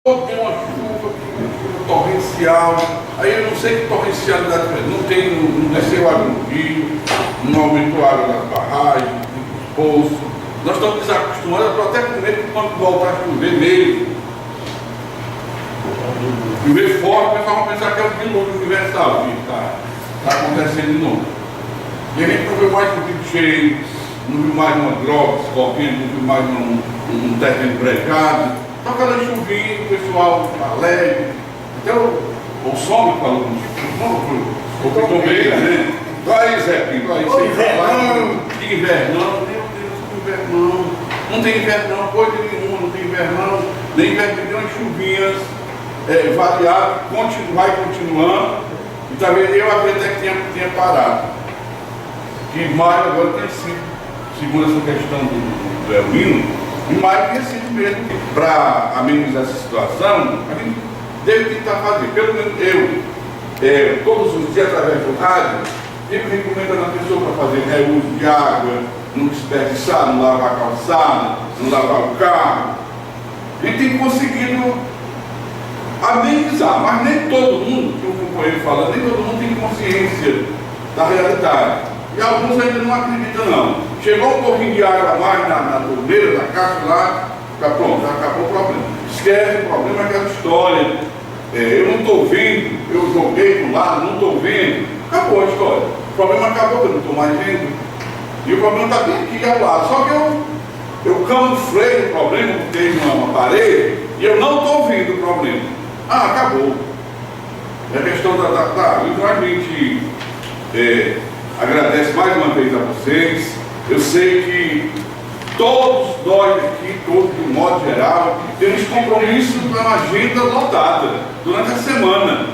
Tem uma chuva torrencial, aí eu não sei que torrencialidade, não desceu água no rio, não aumentou a água das barragens, dos poços. Nós estamos desacostumados até com medo que quando voltar a chover mesmo, chover forte, o pessoal vai pensar que é um dilúvio universal que está acontecendo de novo. E a gente não viu mais um rio cheio, não viu mais uma droga escorrendo, não viu mais um terreno brejado. Só aquela chuvinha, o pessoal alegre. Então, o som que falou o Pitombeira, né? Aí, Zé Pinto, aí sem falar de invernão, meu Deus, que invernão. Não tem invernão, coisa nenhuma, não tem invernão, nem invernão, chuvinhas variadas, vai continuando. E também eu acredito que tinha parado. Que maio agora tem sido, segundo essa questão do El Niño, e maio tinha sido mesmo. Para amenizar essa situação, a gente deve tentar fazer. Pelo menos eu, todos os dias através do rádio, sempre recomendando a pessoa para fazer reuso de água, não desperdiçar, não lavar a calçada, não lavar o carro. A gente tem conseguido amenizar, mas nem todo mundo, que o companheiro fala, nem todo mundo tem consciência da realidade. E alguns ainda não acreditam não. Chegou um pouquinho de água a mais na torneira, na caixa lá, fica pronto, já acabou o problema. Esquece o problema, é aquela história. Eu não estou vendo, eu joguei do lado, não estou vendo. Acabou a história. O problema acabou, eu não estou mais vendo. E o problema está bem aqui ao lado. Só que eu camuflei o problema, botei uma parede, e eu não estou vendo o problema. Acabou. É a questão da água. Então a gente agradece mais uma vez a vocês. Eu sei que todos nós aqui, todos de um modo geral, temos compromisso na agenda lotada durante a semana.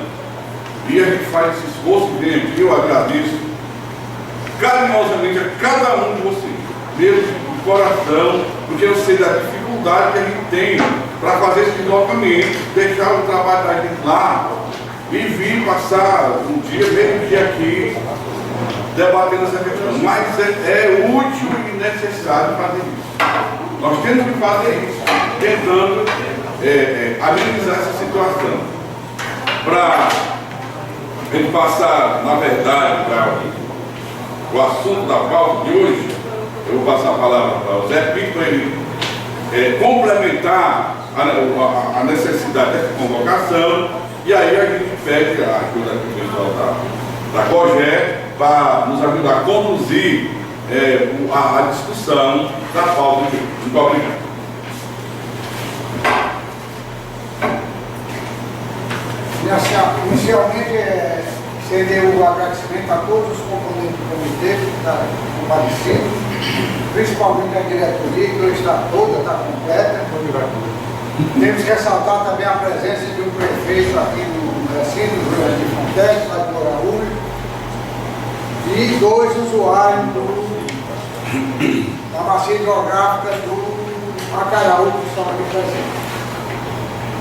E a gente faz esse esforço e vem aqui, eu agradeço carinhosamente a cada um de vocês, mesmo de coração, porque eu sei da dificuldade que a gente tem para fazer esse deslocamento, deixar o trabalho da gente lá e vir passar um dia, meio dia aqui, debatendo essa questão. Mas é útil e necessário fazer isso. Nós temos que fazer isso, tentando amenizar essa situação. Para a gente passar, na verdade, para o assunto da pauta de hoje, eu vou passar a palavra para o Zé Pinto, para ele complementar a necessidade dessa convocação, e aí a gente pede a ajuda do pessoal da COGE para nos ajudar a conduzir a discussão da pauta de hoje. Muito obrigado. Inicialmente, seria o agradecimento a todos os componentes do comitê que estão comparecidos, principalmente a diretoria, que hoje está toda, está completa. Temos que ressaltar também a presença de um prefeito aqui no recinto, do Rio Grande de Fontex, lá de Moraúna, e 2 usuários da bacia hidrográfica do Acaraú, que estão aqui presentes.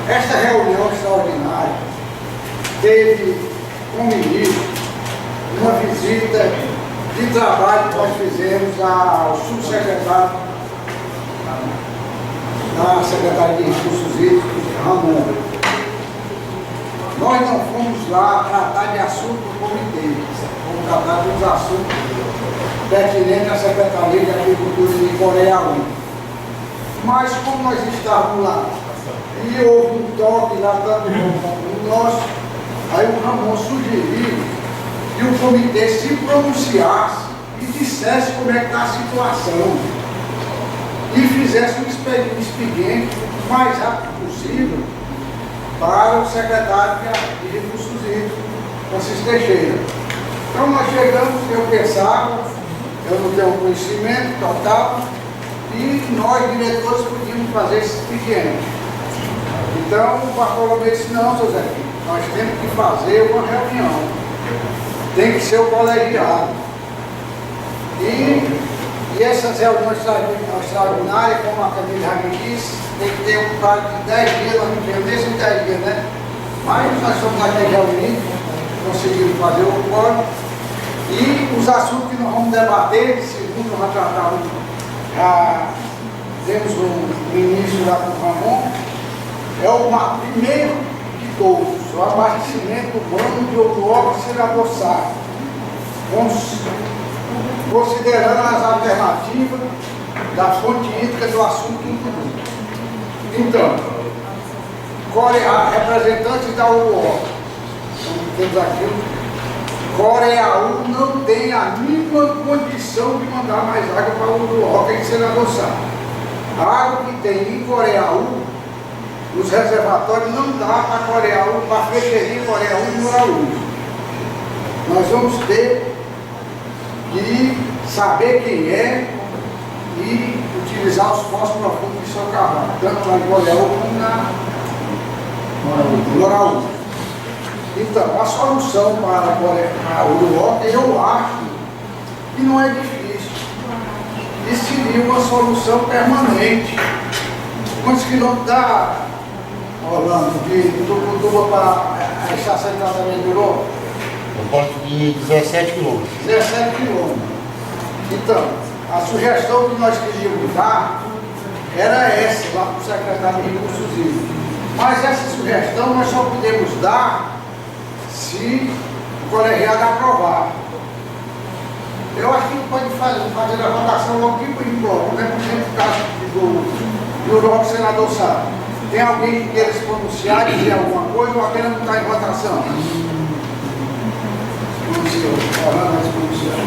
Esta reunião extraordinária teve com o ministro uma visita de trabalho que nós fizemos ao subsecretário da Secretaria de Recursos Hídricos, Ramon. Nós não fomos lá tratar de assunto do comitê, fomos tratar dos assuntos pertinentes à Secretaria de Agricultura de Coreia. Mas como nós estávamos lá e houve um toque lá do nosso, aí o Ramon sugeriu que o comitê se pronunciasse e dissesse como é que está a situação e fizesse um expediente o mais rápido possível para o secretário de Recursos Hídricos, Francisco Teixeira. Então nós chegamos, eu pensava, eu não tenho conhecimento total, e nós, diretores, podíamos fazer esse expediente. Então o Bartolomeu disse, não, seu Zé, nós temos que fazer uma reunião, tem que ser o colegiado. E essas reuniões extraordinárias, como a Camila já me disse, tem que ter um prazo de 10 dias, nós não temos nesses 10 dias, né? Mas nós somos aqui reunidos, conseguimos fazer o quórum, e os assuntos que nós vamos debater, segundo nós tratamos, já temos um início lá com o Ramon, é o primeiro de todos, o abastecimento urbano de Ouro Senador Sá, considerando as alternativas da fonte hídrica do assunto incluído. Então, representantes da UOL, temos aqui, Coreaú não tem a mínima condição de mandar mais água para o Uruoca em Senador Sá. A água que tem em Coreaú, os reservatórios não dá para Coreaú, para a freguesia Coreaú e Muraú. Nós vamos ter que saber quem é e utilizar os poços profundos de São Carvalho, tanto lá em Coreaú como na Muraú. Então, a solução para o Uruoca, eu acho que não é difícil. E seria uma solução permanente. Quantos quilômetros dá, Orlando, de Tucutuba para a estação de tratamento do Uruoca? Um ponto de 17 quilômetros. 17 quilômetros. Então, a sugestão que nós queríamos dar era essa, lá para o secretário de Recursos Hídricos. Mas essa sugestão nós só podemos dar se o colegiado aprovar. Eu acho que pode fazer a votação logo de bloco, né? Por exemplo, o caso do Uruoca Senador Sá. Tem alguém que queira se pronunciar, dizer alguma coisa, ou apenas não está em votação? Orlando vai se pronunciar.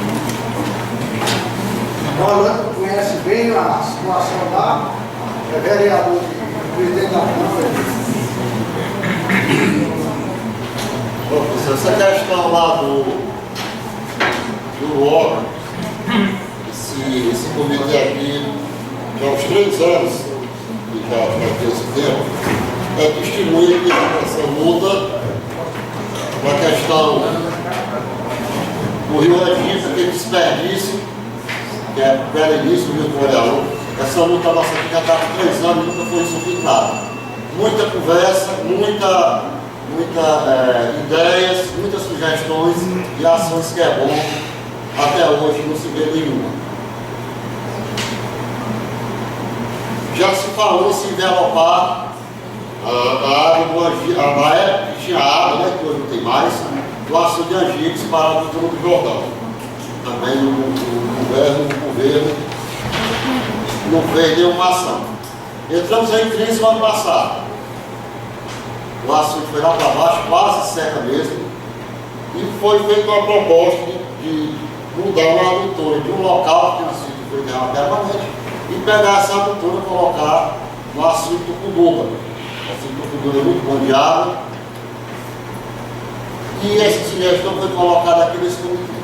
Orlando conhece bem a situação lá, é vereador, presidente da Câmara. Essa questão lá do Uruoca, esse comitê aqui, já há uns 3 anos, que já tem esse tempo, é testemunha que essa luta na questão do Rio Angico, aquele desperdício, que é o Belinício, do Rio Coreaú. Essa luta nossa aqui já está há 3 anos e nunca foi sufocada. Muita conversa, muita ideias, muitas sugestões e ações que é bom, até hoje não se vê nenhuma. Já se falou se envelopar a água do Angico, na época que tinha água, né, que hoje não tem mais, do açude de Angicos para o Túmulo do Jordão. Também o governo não fez nenhuma ação. Entramos em crise no ano passado. O açude foi lá para baixo, quase seca mesmo, e foi feita uma proposta de mudar uma adutora de um local que tinha sido feito em água permanente e pegar essa adutora e colocar no açude do Tucutuba. O açude do Tucutuba é muito bom de água, e essa sugestão foi colocada aqui nesse comitê.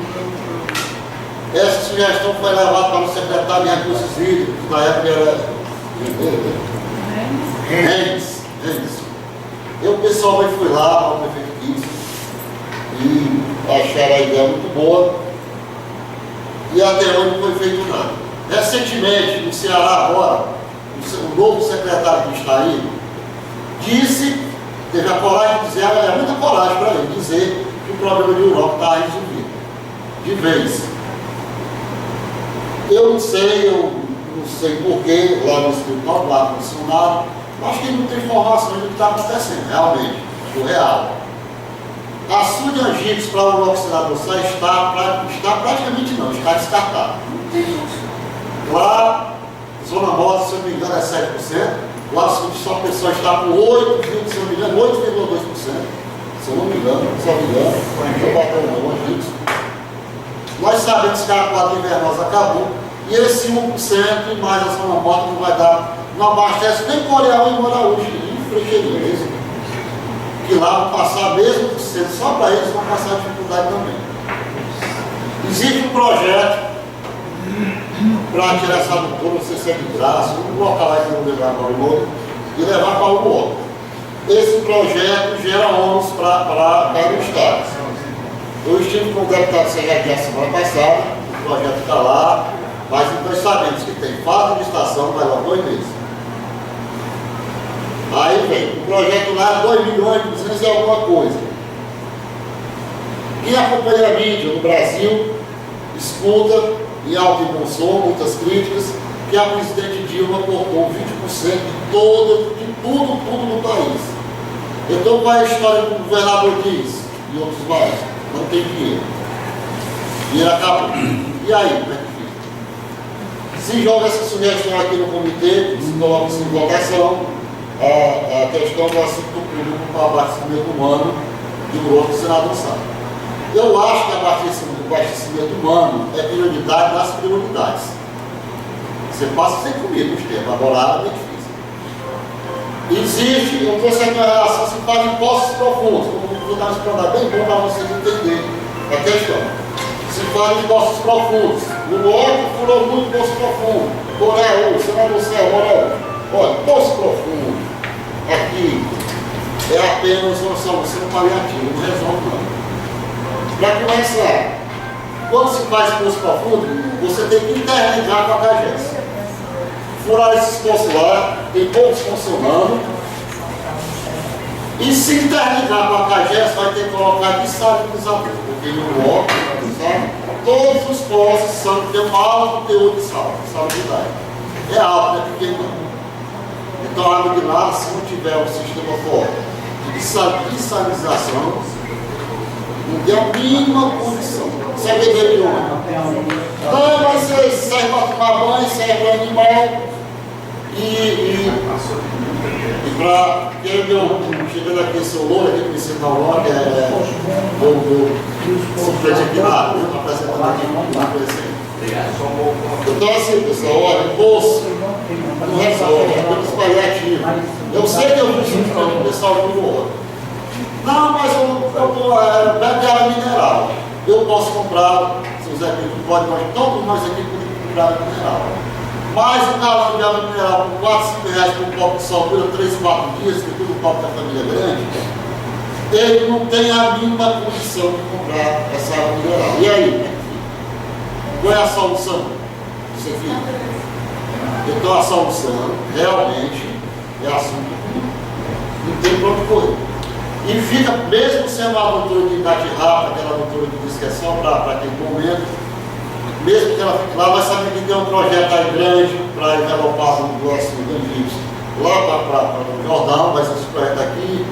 Essa sugestão foi levada para o secretário de Recursos Hídricos, que na época era Reis. Eu pessoalmente fui lá ao prefeito Kiss e acharam a ideia muito boa e até hoje não foi feito nada. Recentemente, no Ceará agora, o novo secretário que está aí teve a coragem de dizer, é muita coragem para ele dizer que o problema de Uruoca está resolvido, de vez. Eu não sei porquê, lá no escritório, lá no funcionário, acho que ele não tem informação do que está acontecendo, realmente, o real. Açude de Angicos para o Uruoca Senador Sá está praticamente não, está descartado. Lá, Zona Norte, se eu não me engano, é 7%, o açude de São Pessoa está com 8,2%, se eu não me engano, estou batendo no Angicos. Nós sabemos que a quadra invernosa acabou, e esse 1% mais a Zona Norte não vai dar, não abastece nem Coreaú e Muraú, e Freguesia mesmo. Que lá vão passar, mesmo sendo só para eles, vão passar dificuldade também. Existe um projeto para tirar essa adutora, não sei se é de braço, um local lá que vão levar para o Uruoca e levar para o Uruoca. Esse projeto gera ônus para o Estado. Eu estive com o deputado Serradinha semana passada, o projeto está lá, mas nós sabemos que tem fase de estação, vai lá 2 meses. Aí vem, o projeto lá é 2 milhões e 200 e alguma coisa. Quem acompanha a mídia no Brasil, escuta em alto e bom som muitas críticas, que a presidente Dilma cortou 20% de tudo no país. Então qual é a história que o governador diz? E outros mais? Não tem dinheiro. Dinheiro acabou. E aí, como é que fica? Se joga essa sugestão aqui no comitê, se coloca em votação, a questão do assunto público para o abastecimento humano e o outro senador sabe. Eu acho que o abastecimento humano é prioridade das prioridades. Você passa sem comigo os termos, agora é difícil. Existe, eu trouxe aqui uma relação, se faz em poços profundos. Vou dar uma explanada bem bom para vocês entenderem a questão. Se faz em poços profundos. O outro furou muito poço profundo. Coreia, senador Céu, Coreia. Olha, poço profundo, aqui, é apenas uma solução paliativa, não resolve não. Para começar, quando se faz poço profundo, você tem que interligar com a CAGES. Furar esses poços lá, tem poucos funcionando. E se interligar com a CAGES, vai ter que colocar desalinizador, porque no bloco, sabe, todos os poços têm um alto teor de salinidade. É alto, não é pequeno não. Então, a água de lá, se não tiver um sistema forte de desalinização, não tem a mínima condição. Você é beber de onde? Não, mas serve para tomar banho, serve para animal e para quem chegando aqui em seu louro, aqui conhecido na Aurora, do suplente aqui na área, apresentando aqui uma coisa. Então assim, pessoal, olha, poço não resolve, é apenas paliativo. Eu sei que eu vou chutar o pessoal do outro. Não, mas eu bebe água mineral. Eu posso comprar, se o Zé Pedro pode, todos nós aqui podemos comprar água mineral. Mas o galão de água mineral por 4, 5 reais por um copo de sol dura 3, 4 dias, que tudo copo da família é grande, ele não tem a mínima condição de comprar essa água mineral. E aí? Qual é a solução? Isso aqui. Então a solução realmente é assunto público. Não tem para onde correr. E fica, mesmo sendo uma doutora de idade rápida, aquela doutora que diz que é só para aquele momento, mesmo que ela fique lá, vai saber que tem um projeto aí grande para envelopar o próximo Danvibs lá para o Jordão, vai ser esse projeto aqui.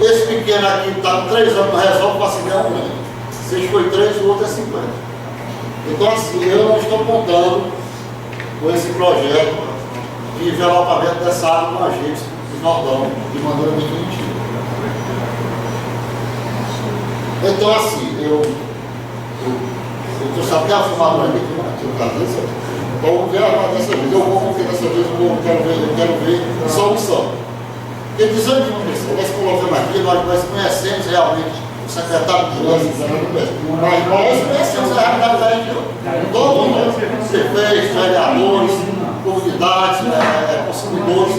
Esse pequeno aqui está com 3 anos, não resolve para se ganhar um grande. Se foi 3, o outro é 50. Então, assim, eu não estou contando com esse projeto de envelopamento dessa água com agentes do Nordão de maneira definitiva. Então, assim, eu estou sabendo a fumadora aqui, então vamos ver agora dessa vez. Eu vou confiar dessa vez, eu quero ver solução. Porque desanima, pessoal, nós colocamos aqui, nós conhecemos realmente o secretário de Segurança, mas nós conhecemos a realidade da região. Todo mundo, prefeitos, vereadores, comunidades, consumidores,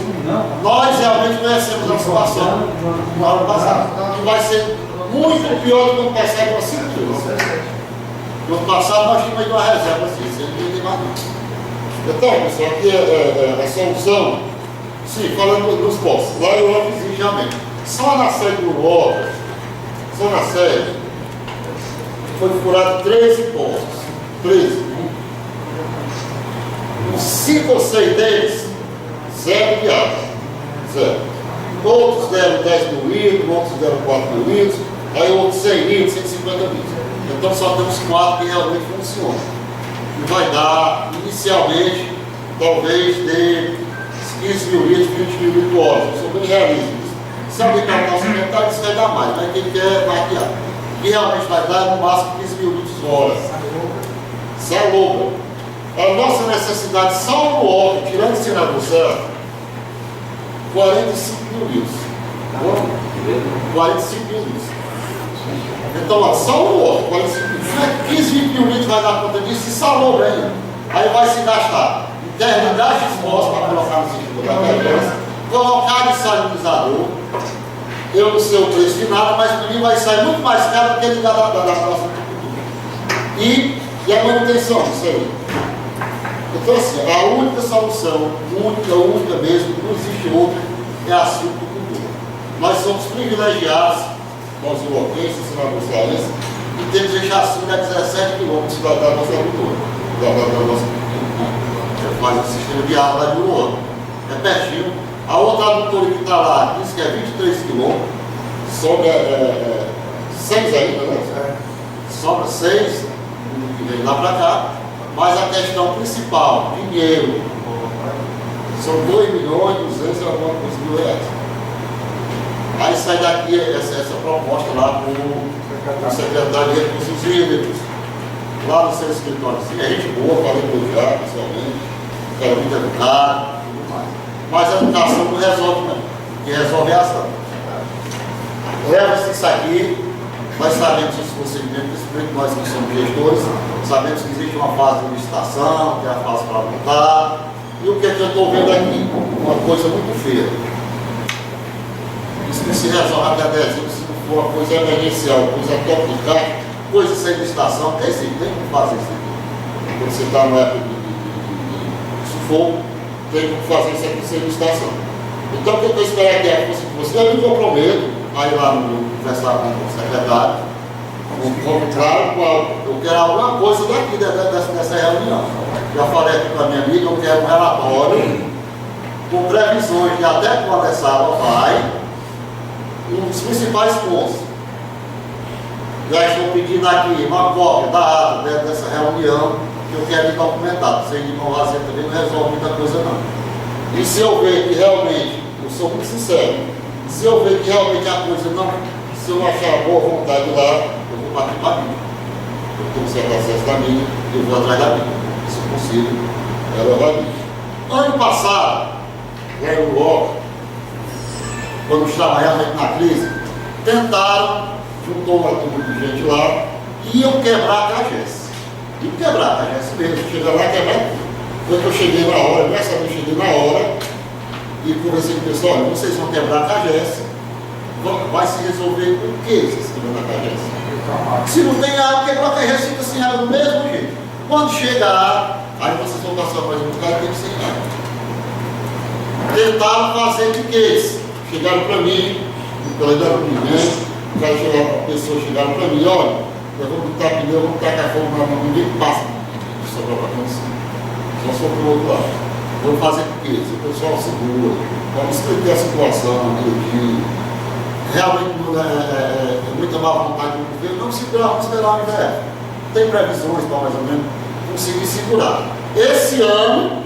nós realmente conhecemos a situação no ano passado. E vai ser muito pior do que o ano passado, com certeza. No ano passado nós tínhamos aí uma reserva assim, sem ninguém mais não. Então, pessoal, aqui é a solução, sim, falando dos postos, lá eu fiz realmente. Só na sede do Uruguai, só na sede, foi furado 13 postos. 13. Os 5 ou 6 deles, 0 de água. 0. Outros deram 10 mil litros, outros deram 4 mil litros, aí outros 100 litros, 150 litros. Então só temos 4 que realmente funcionam. E vai dar, inicialmente, talvez de 15 mil litros, 20 mil litros hora. Eu sou bem realista. Se alguém quer o nosso comentário, isso vai dar mais, mas quem quer maquiar. O que realmente vai dar é no máximo 15 mil litros hora. Salobra. A nossa necessidade só no óleo, tirando o sinal do céu, 45 mil litros. 45 mil litros. Então, ó, só o óleo, 45 mil litros. 15, 20 mil litros vai dar conta disso e salou bem. Aí vai se gastar eternidade de esforço para colocar no sistema da cabeça, colocar desalinizador. Eu não sei o preço de nada, mas para mim vai sair muito mais caro do que ele dá da nossa agricultura. E a manutenção disso aí. Então, assim, a única solução, única mesmo, não existe outra, é a silvicultura. Nós somos privilegiados, nós europeus, senadores cearenses, e temos a Jacinda a 17 quilômetros da nossa agricultura, da nossa agricultura. faz o sistema de água lá de Uruã. É pertinho. A outra adutora que está lá diz que é 23 quilômetros, sobra 6 ainda, né? Sobra 6 que vem lá para cá, mas a questão principal, dinheiro, são 2 milhões e 200 mil reais. Aí sai daqui essa proposta lá para o secretário de Recursos Hídricos, lá no seu escritório. É gente boa, falei com já, pessoalmente, quero muito educado, tudo mais. Mas a educação não resolve, não. O que resolve é a ação. Leva-se isso aqui, nós sabemos os procedimentos, principalmente nós que somos gestores, sabemos que existe uma fase de licitação, que é a fase para montar. E o que é que eu estou vendo aqui? Uma coisa muito feia. Isso não se resolve até dezembro, se não for uma coisa emergencial, coisa complicada, coisa sem licitação, tem sim, tem que fazer isso aqui. Quando você está no época de sufoco, tem que fazer isso aqui sem licitação. Então o que eu estou esperando aqui é que você eu me comprometo a ir lá no conversar com o secretário, claro, eu quero alguma coisa daqui dessa reunião. Já falei aqui com a minha amiga, eu quero um relatório com previsões de até quando essa água vai, e os principais pontos. Já estou pedindo aqui uma cópia da ata dessa reunião, que eu quero ir documentado. Sem de mão vazia também não resolve muita coisa não. E se eu ver que realmente, eu sou muito sincero, se eu ver que realmente a coisa não, se eu achar boa vontade lá, eu vou partir para a mídia. Eu tenho certo acesso da mídia, eu vou atrás da mídia. Se possível, ela vai vir. Ano passado, lá no UOL, quando estava realmente na crise, tentaram, juntou uma turma de gente lá, e iam quebrar a CAGES. Iam quebrar a CAGES mesmo, chegar lá e quebrar tudo. Quando eu cheguei na hora, nessa vez eu cheguei na hora, e conversei com o pessoal, olha, vocês vão quebrar a CAGES, vai se resolver com o que vocês quebrando a CAGES? Se não tem água, quebrar a CAGES fica sem água do mesmo jeito. Quando chegar, aí vocês vão passar mais um bocado de tempo sem água. Tentaram fazer de que? Chegaram para mim, pela idade do movimento, o cara chegou, a pessoa chegaram para mim, olha, nós vamos botar pneu, vamos tacar fogo na mão, ninguém passa de sobrar para condição. Só sou para o outro lado. Vamos fazer o quê? Se o pessoal segura, vamos explicar a situação, direitinho. Realmente é muita má vontade do governo, não segurar, vamos esperar o inverno. Tem previsões para mais ou menos conseguir segurar. Esse ano,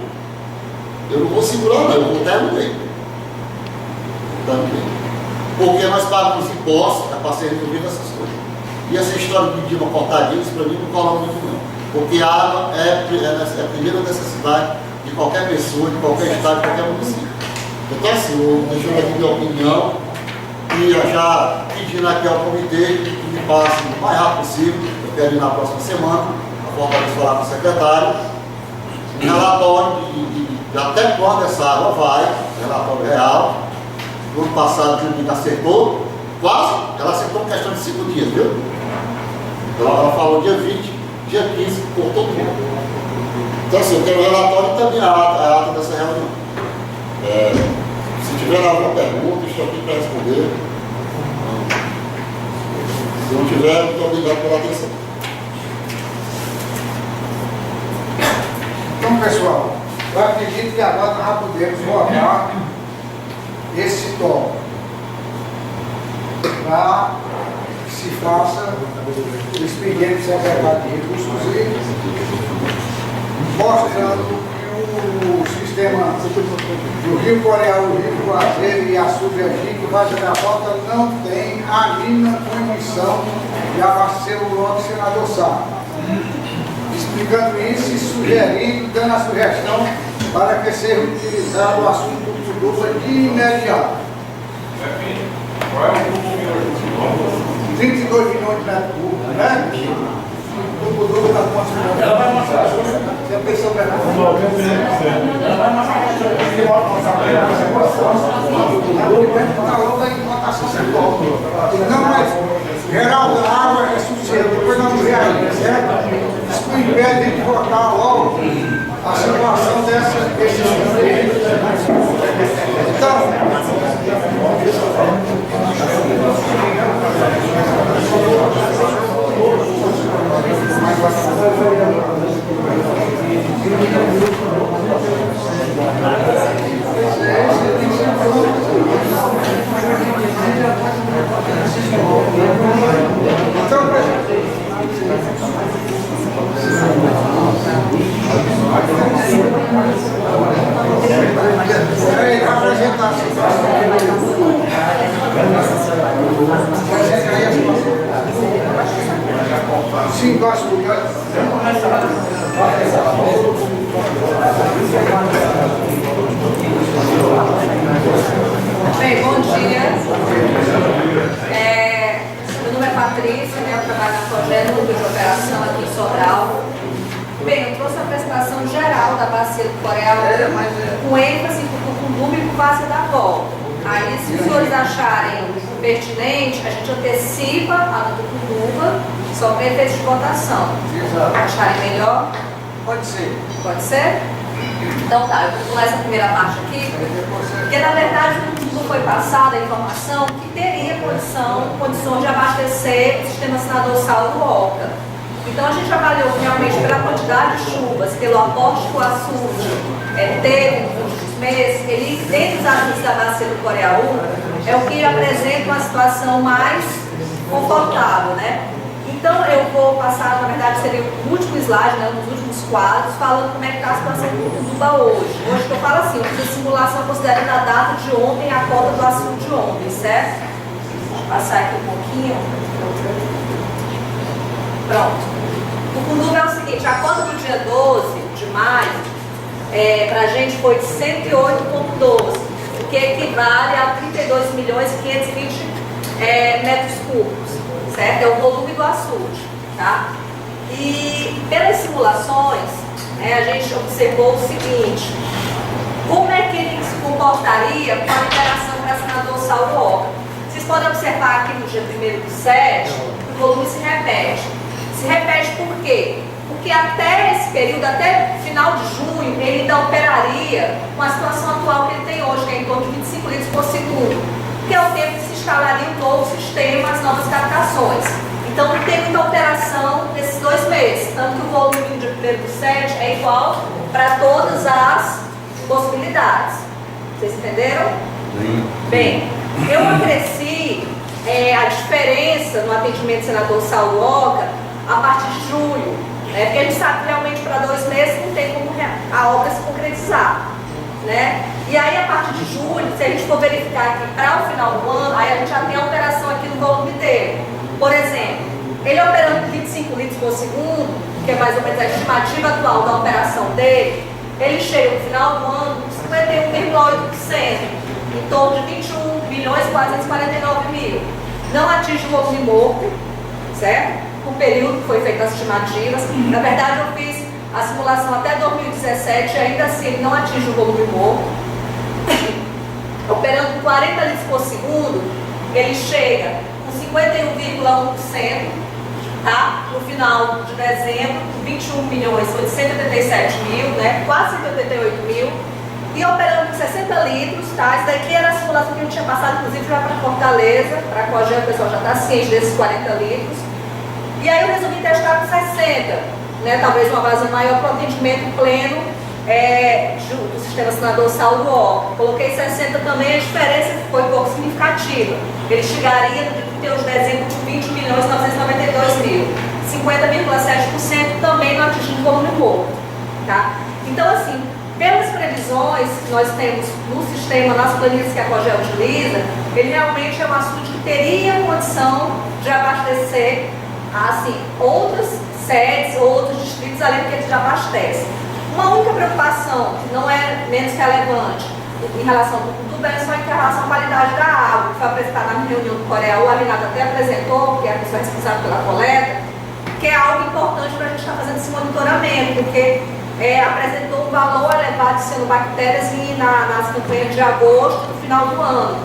eu não vou segurar não, eu vou até no meio. Também. Porque nós pagamos impostos, é para ser resolvido essas coisas. E essa história de pedir uma cortadinha, isso para mim não cola muito não. Porque a água é a primeira necessidade de qualquer pessoa, de qualquer estado, de qualquer município. Então assim, eu deixando aqui minha opinião e já pedindo aqui ao comitê que me passe o mais rápido possível, eu quero ir na próxima semana, a forma de falar com o secretário, um relatório de até quando essa água vai, relatório real. No ano passado, o Juninho acertou, quase, ela acertou em questão de 5 dias, viu? Então ela falou dia 20, dia 15, cortou tudo. Então assim, eu quero o relatório e também a ata dessa reunião. Se tiver alguma pergunta, estou aqui para responder. Se não tiver, muito obrigado pela atenção. Então, pessoal, eu acredito que agora nós já podemos votar esse toque para que se faça o expediente do secretário de Recursos Hídricos, mostrando que o sistema do Rio Coreal, o Rio Juazeiro e a Subvergique, o Vale da Bota, não tem a mínima condição de abastecer o lote Senador Sá. Explicando isso e sugerindo, dando a sugestão para que seja utilizado o assunto do dupla de imediato. Qual é o grupo 32 milhões de metros cúbicos, né? O tubo duplo está construindo. Ela vai mostrar. Você pensou para nada? Ela vai mostrar. Não, mas Geraldo, a água é suficiente. Depois nós reagimos, certo? Isso não impede de votar logo a situação desses então, Coreia 1, com ênfase para o Tucunduva e para o Várzea da Volta. Aí, se os senhores acharem pertinente, a gente antecipa a do Tucunduva só para efeitos de votação. Exato. Acharem melhor? Pode ser. Pode ser? Então tá, eu vou pular essa primeira parte aqui, porque na verdade não foi passada a informação que teria condições de abastecer o sistema senador Saulo Oca. Então a gente avaliou realmente pela quantidade de chuvas, pelo aporte que o açude teve nos últimos meses, ele, dentre os açudes da bacia do Coreia 1, é o que apresenta uma situação mais confortável, né? Então eu vou passar, na verdade seria o último slide, né, um dos últimos quadros, falando como é que está a situação do Tucunduva hoje. Hoje que eu falo assim, eu fiz a simulação considerando a data de ontem e a cota do açude de ontem, certo? Vou passar aqui um pouquinho. Pronto. O Tucunduva é o seguinte, a cota do dia 12 de maio, para a gente foi de 108,12, o que equivale a 32.520 metros cúbicos. Certo? É o volume do açude, tá? E pelas simulações, a gente observou o seguinte: como é que ele se comportaria com a liberação para senador Saulo Oca? Vocês podem observar aqui no dia 1º/7, o volume se repete. Se repete por quê? Porque até esse período, até final de junho, ele ainda operaria com a situação atual que ele tem hoje, que é em torno de 25 litros por segundo. Que é o tempo que se instalaria um novo sistema, as novas captações. Então não tem muita alteração nesses 2 meses, tanto que o volume do dia 1º/7 é igual para todas as possibilidades. Vocês entenderam? Sim. Bem, eu acresci a diferença no atendimento do senador Saulo Oca a partir de julho, porque a gente sabe que realmente para 2 meses não tem como a obra se concretizar. Né? E aí a partir de julho, se a gente for verificar aqui para o final do ano, aí a gente já tem alteração aqui no volume dele. Por exemplo, ele operando 25 litros por segundo, que é mais ou menos a estimativa atual da operação dele, ele chega no final do ano com 51,8%, em torno de 21.449.000. Não atinge o volume morto, certo? O período que foi feito as estimativas. Na verdade, eu fiz a simulação até 2017, ainda assim ele não atinge o volume morto. Operando com 40 litros por segundo, ele chega com 51,1%, tá? No final de dezembro, com 21.887.000, né? Quase 188.000. E operando com 60 litros, tá? Isso daqui era a simulação que a gente tinha passado, inclusive, já para Fortaleza, para a Cogé, o pessoal já está ciente desses 40 litros. E aí eu resolvi testar com 60, né? Talvez uma vazão maior para o atendimento pleno do sistema senador Saulo Oca. Coloquei 60 também, a diferença foi pouco significativa. Ele chegaria no dia 31 de dezembro com 20.992.000. 50,7% também não atingindo o volume morto, tá? Então, assim, pelas previsões que nós temos no sistema, nas planilhas que a Cogé utiliza, ele realmente é um assunto que teria condição de abastecer, assim, outras sedes, outros distritos além do que ele já abastece. Uma única preocupação, que não é menos relevante em relação ao Tucunduva, é só em relação à qualidade da água, que foi apresentada na reunião do Coreia 1, a Renata até apresentou, que é a pessoa responsável pela coleta, que é algo importante para a gente estar fazendo esse monitoramento, porque apresentou um valor elevado de cianobactérias nas campanhas de agosto do final do ano,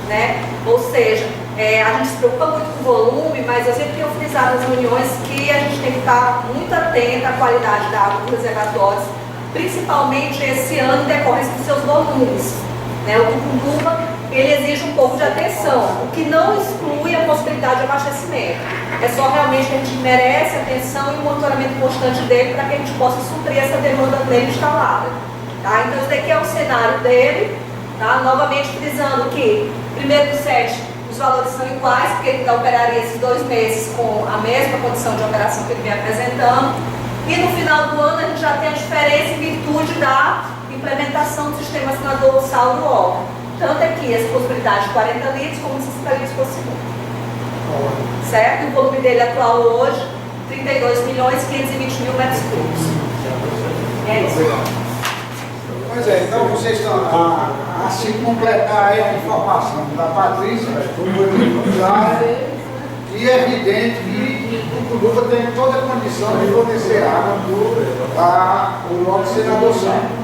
né? Ou seja, a gente se preocupa muito com o volume, mas eu sempre tenho frisado nas reuniões que a gente tem que estar muito atento à qualidade da água dos reservatórios, principalmente esse ano em decorrência dos seus volumes, né? O Tucunduva, ele exige um pouco de atenção, o que não exclui a possibilidade de abastecimento. É só realmente que a gente merece atenção e um monitoramento constante dele para que a gente possa suprir essa demanda dele instalada. Tá? Então, esse daqui é o cenário dele, tá? Novamente frisando que, primeiro do 7, os valores são iguais, porque ele operaria esses 2 meses com a mesma condição de operação que ele vem apresentando. E no final do ano, a gente já tem a diferença em virtude da implementação do sistema assinador Saulo Oca. Tanto aqui essa possibilidade de 40 litros como 60 litros por segundo. Certo? O volume dele atual hoje, 32.520.000 metros cúbicos. É isso. Pois é, então vocês estão a se completar aí a informação da Patrícia, foi muito clara e evidente que o Tucunduva tem toda a condição de fornecer água para o nosso senador Santos.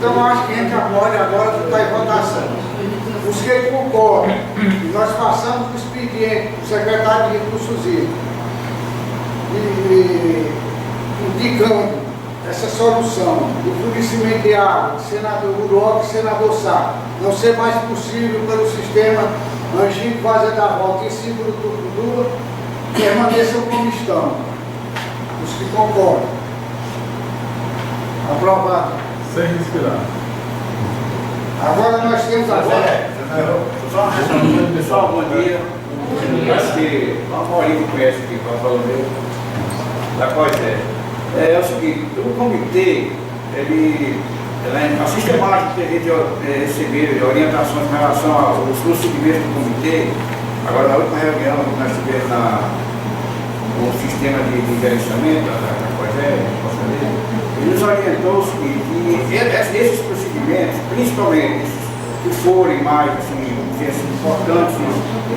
Então acho que a gente pode agora botar em votação. Os que concordam, nós passamos o expediente para o secretário de Recursos Hídricos, indicando essa solução do fornecimento de água, de senador Uroca e senador Sá, não ser mais possível pelo sistema Angico Vazia da Volta e Símbolo Tucunduva, permaneçam como estão. Os que concordam. Aprovado. Sem respirar. Agora nós temos agora. Só uma questão, pessoal, bom dia. Acho que uma maioria que conhece aqui, para falar mesmo, da Coité. É o seguinte, o comitê, a sistemática que a gente recebeu orientações em relação aos procedimentos do comitê, agora na última reunião que nós tivemos no sistema de gerenciamento da Coité, ele nos orientou o seguinte, que esses procedimentos, principalmente esses que forem mais assim, importantes,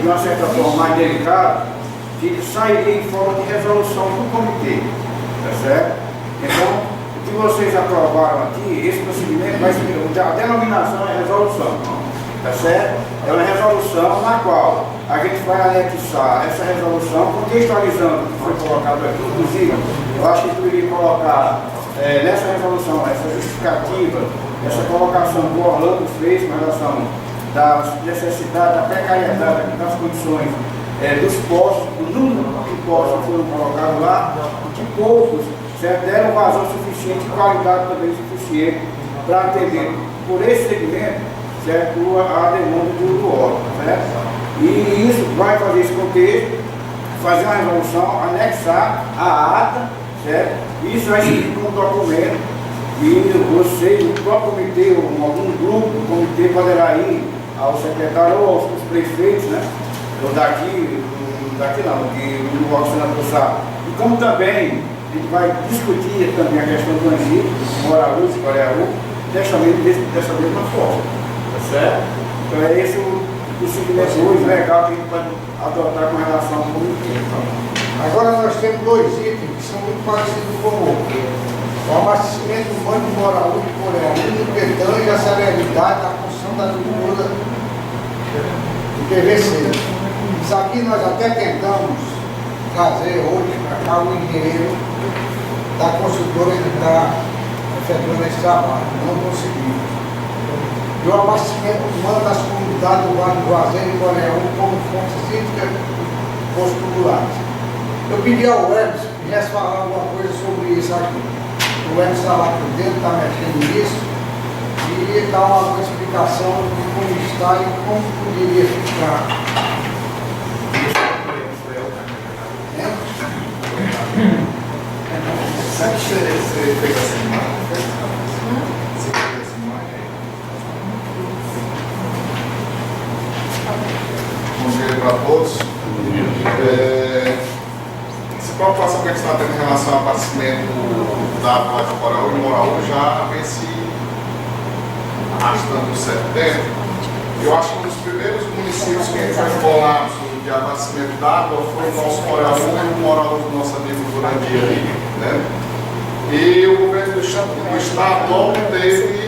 de uma certa forma mais delicados, que sairia em forma de resolução do comitê, tá certo? Então, o que vocês aprovaram aqui, esse procedimento vai ser, a denominação é resolução, tá certo? É uma resolução na qual a gente vai anexar essa resolução, contextualizando o que foi colocado aqui, inclusive, eu acho que deveria colocar nessa resolução, essa justificativa, essa colocação que o Orlando fez em relação da necessidade, da precariedade das condições dos postos, do número de postos que foram colocados lá, que poucos deram vazão suficiente e qualidade também suficiente para atender por esse segmento, certo, a demanda do órgão, certo? E isso vai fazer esse contexto, fazer uma resolução, anexar a ata, certo? Isso vai servir como documento e vocês, o próprio comitê, ou algum grupo do comitê poderá ir ao secretário ou aos prefeitos, né? Ou daqui não, do órgão senador Sá. E como também a gente vai discutir também a questão do Angico, Moraú e Coreaú, dessa mesma forma, tá certo? Então é esse o segmento hoje legal que a gente pode adotar com relação ao comitê. Agora nós temos dois itens que são muito parecidos com o outro. O abastecimento urbano de Moraú e Coreaú, no que tange a celeridade da construção da estrutura de PVC. Isso aqui nós até tentamos trazer hoje para cá o engenheiro da construtora que está efetuando esse trabalho. Não conseguimos. E o abastecimento humano das comunidades do Vale do Juazeiro e Coreaú como fontes hídricas postulares. Eu pedi ao Webs que viesse falar alguma coisa sobre isso aqui. O Webs está lá por dentro, está mexendo nisso e dar uma explicação de como está e como poderia ficar. Sabe se você fez essa imagem? Você fez essa imagem? Bom dia para todos. Essa preocupação que a gente está tendo em relação ao abastecimento da água de Coreaú e Moraú já vem se arrastando há certo tempo. Eu acho que um dos primeiros municípios que entrou em colapso de abastecimento d'água foi o nosso Coreaú e o Moraú do nosso amigo Jurandir, né? E o governo do estado logo teve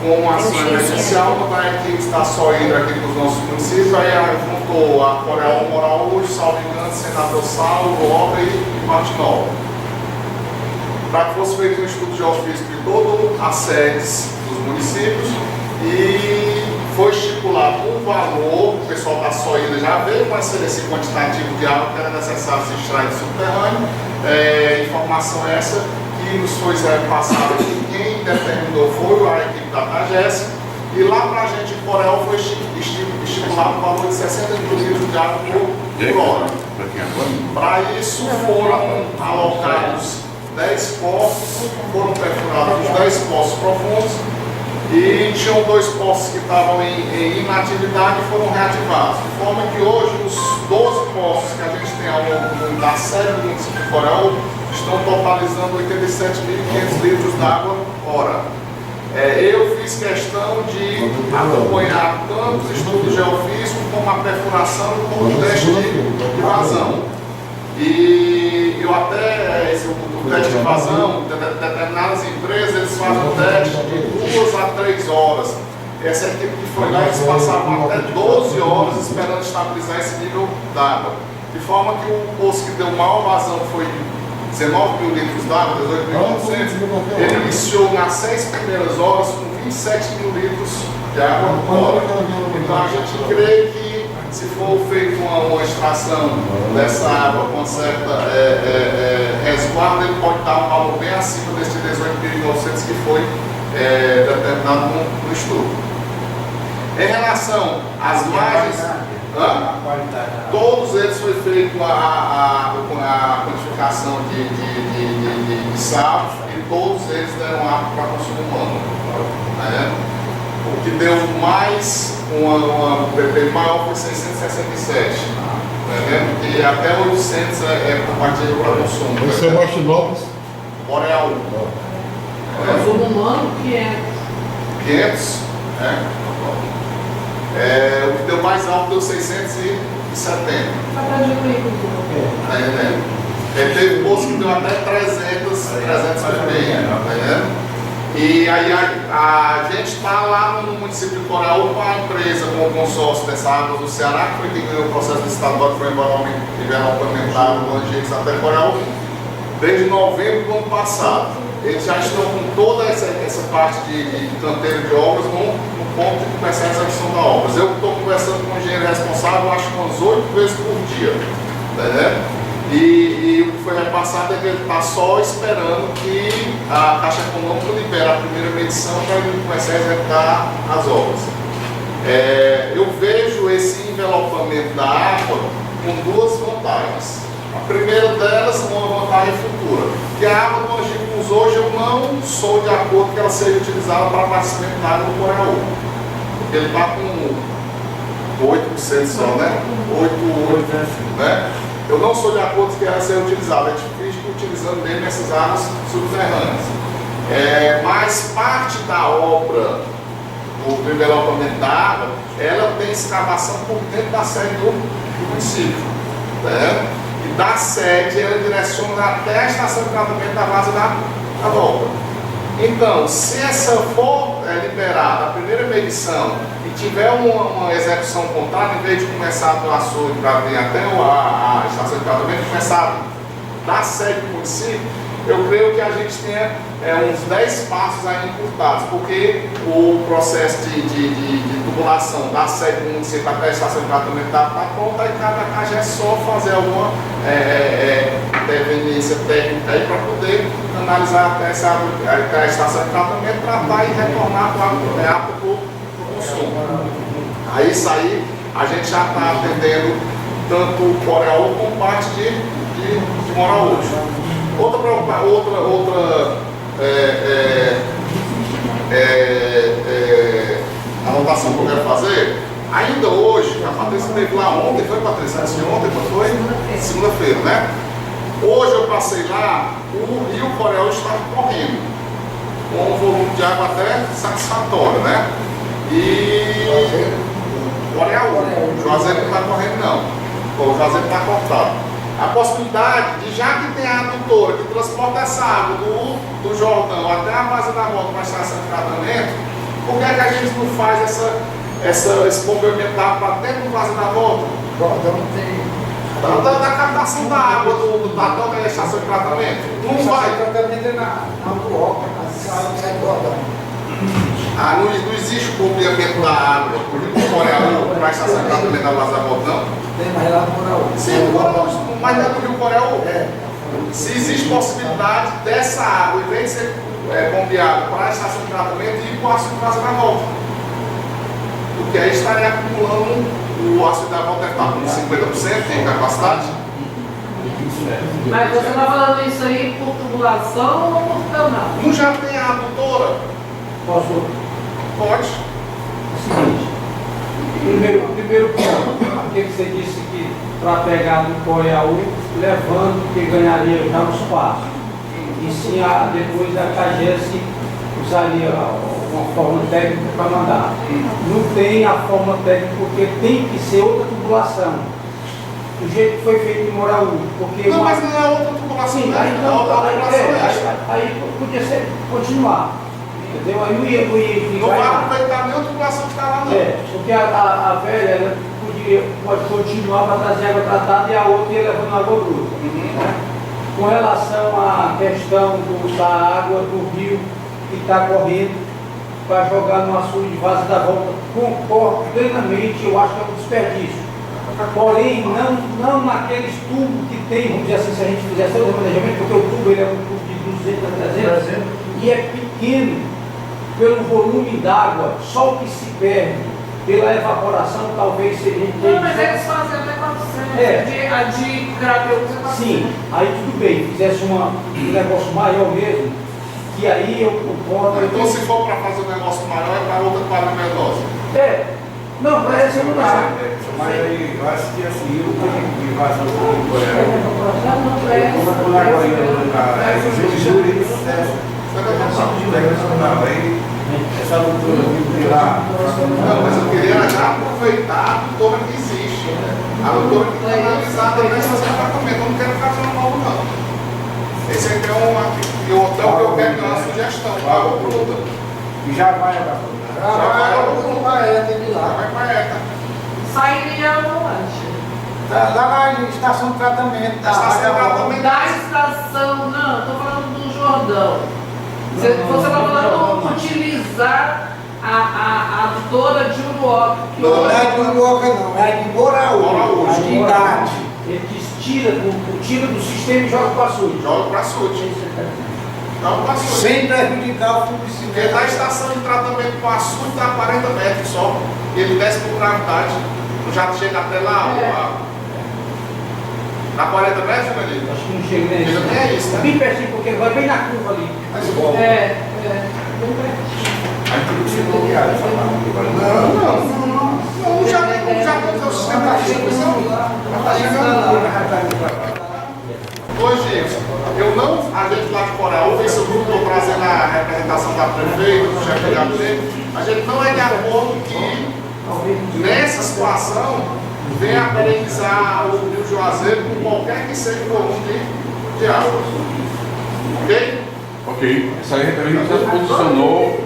como ação emergencial mandar a equipe da Soíra aqui para os nossos municípios, aí juntou a Coreaú, Moraú, salvo engano, Senador Saulo, Obra e Martinol, para que fosse feito um estudo geofísico de todas as sedes dos municípios e foi estipulado um valor. O pessoal da Soíra já veio com esse quantitativo de água que era necessário se extrair do subterrâneo. Informação essa que nos foi passada aqui, quem determinou foi a equipe da TAGES, e lá para a gente em Coreaú foi estipulado o valor de 60 mil litros de água por hora. Para isso foram alocados 10 poços, foram perfurados os 10 poços profundos e tinham 2 poços que estavam em inatividade e foram reativados. De forma que hoje os 12 poços que a gente tem ao longo da série do município de Coreaú estão totalizando 87.500 litros d'água hora. Eu fiz questão de acompanhar tanto os estudos geofísicos como a perfuração como o teste de vazão. E eu até, o teste de vazão, determinadas empresas, eles fazem o teste de 2 a 3 horas. Essa equipe que foi lá, eles passavam até 12 horas esperando estabilizar esse nível d'água. De forma que o poço que deu maior vazão foi 19 mil litros d'água, 18.900, ele iniciou nas 6 primeiras horas com 27 mil litros de água fora. Então a gente crê que se for feita uma extração dessa água com certa resguardo, ele pode dar um valor bem acima desse 18.900 que foi determinado no estudo. Em relação às margens, todos eles foi feito a quantificação de sal e todos eles deram apto para consumo humano. Né? O que deu mais, uma PP maior foi 667. Né? E até 800 é compatível para consumo. Esse é Martinópolis? Boreal. Consumo humano, 500. 500, né? O que deu mais alto deu 670. Só para diminuir o Tá entendendo? Ele teve posto que deu até 300 ppm, tá entendendo? E aí a gente está lá no município de Coreaú com a empresa, com o consórcio dessa água do Ceará, que foi quem ganhou o processo de estadual de envolvimento da água do Angicos até Coreaú, desde novembro do ano passado. Eles já estão com toda essa parte de canteiro de obras no ponto de começar a execução da obra. Eu estou conversando com o engenheiro responsável, acho que umas 8 vezes por dia. Tá entendendo? E o que foi repassado é que ele está só esperando que a Caixa Econômica libere a primeira medição para ele começar a executar as obras. Eu vejo esse envelopamento da água com duas vantagens. A primeira delas, uma vantagem futura, que a água do Angicos hoje eu não sou de acordo que ela seja utilizada para abastecimento da água do Coreaú. Porque ele está com 8% só, né? 8%, né? Eu não sou de acordo que ela seja utilizada, a gente fica utilizando mesmo essas águas subterrâneas. Mas parte da obra do envelopamento da água, ela tem escavação por dentro da sede do município. Né? E da sede ela direciona até a estação de tratamento da base da obra. Então, se essa for liberada, a primeira medição, e tiver uma execução contrária, em vez de começar do açude para vir até a estação de tratamento, começar da sede do município, eu creio que a gente tenha uns 10 passos aí encurtados, porque o processo de tubulação da sede do município até a estação de tratamento está pronta, e cada casa é só fazer alguma interveniência técnica aí para poder analisar até a estação de tratamento, tratar e retornar para o consumo. Aí isso aí a gente já está atendendo tanto o Coreaú como parte de Moraújo. Outra anotação que eu quero fazer, ainda hoje, a Patrícia esteve lá ontem, foi Patrícia? Ontem, foi? Segunda-feira, né? Hoje eu passei lá, o rio Coreaú está correndo, com um volume de água até satisfatório, né? E Coreaú, o Juazeiro não está correndo não, o Juazeiro está cortado. A possibilidade de, já que tem a adutora que transporta essa água do Jordão até a base da volta para a estação de tratamento, por que é que a gente não faz esse complemento da água para dentro do base da volta? Jordão tem. Da captação da água da estação de tratamento. Não vai. Tratamento é na Uruoca, na água que sai do Jordão. Não existe o complemento da água do Coreaú para a estação de tratamento da base da volta, não? Tem mais lá no Coreaú. Sim, mas não é do Rio Coreaú. Se existe possibilidade dessa água, em vez de ser bombeada para a estação de tratamento, ir para o ácido de base da volta. Porque aí estaria acumulando, o ácido da volta deve estar com 50% de capacidade. Mas você está falando isso aí por tubulação ou por canal? Não já tem a adutora? Posso? Pode. Primeiro ponto, aquele que você disse que para pegar no Coreaú, levando que ganharia já os passos. E sim, depois a CAGES usaria uma forma técnica para mandar. Não tem a forma técnica porque tem que ser outra tubulação. do jeito que foi feito em Moraú. Porque Não, mas não é outra tubulação, sim, né? aí, É então, outra tubulação extra. aí podia ser continuar. Entendeu? Aí não ia Não vai ficar. aproveitar nem a tubulação que está lá, não. É, porque a velha ela pode continuar para trazer água tratada e a outra ia levando água bruta. Né? Com relação à questão da água do rio que está correndo para jogar no açude de vaso da volta, concordo plenamente, eu acho que é um desperdício. Porém, não naqueles tubos que tem, vamos dizer assim, se a gente fizesse todo o planejamento, porque o tubo ele é um tubo de 200 a 300 e é pequeno pelo volume d'água, só o que se perde pela evaporação talvez seja. Não, mas eles fazem até 400. A de Crateus é 400. Sim, aí tudo bem, fizesse um negócio maior mesmo, que aí eu concordo. Então, se for para fazer um negócio maior, é para outra paramedosa. Não, para essa não dá. Mas aí, eu acho que assim, o de invasão do Coreia, Não como presta. eu agora a jurisdição de sucesso, aí essa altura de lá, Não, mas eu queria aproveitar a doutora que existe. A doutora que está analisada nesse departamento. Eu não quero fazer um novo, não. Esse aqui é um hotel que eu quero dar uma sugestão. Água bruta. que já vai abaixo. Já vai o Paeta de Lá lá. vai para ETA. Sairia onde? Lá na estação de tratamento da Estação de água. tratamento. Da estação, não, estou falando do Jordão. Você está falando utilizar a adutora de Uruoca. que Não hoje- é de Uruoca, não, é de Moraú. Moraú. A de idade. Ele tira do sistema e joga para o açude. Joga para açude. Joga para açude. Sem prejudicar o Porque publicitário. da estação de tratamento para açude está a 40 metros só. E ele desce por gravidade. Já chega até lá. Na 40 metros, meu amigo? Acho que não chega nem Chega até isso, É né? bem pertinho, porque vai bem na curva ali. Mas bom. Bem pertinho. Aí tudo que você bloqueado, essa parte Não, já tem o sistema da distribuição. Está chegando. Hoje, a gente lá de Coreia, o vice-grupo, estou trazendo a representação da prefeita, do chefe de gabinete, a gente não é de acordo que, nessa situação, venha a perenizar o Rio Juazeiro com qualquer que seja o volume de água. Ok? Ok, essa aí também já se posicionou.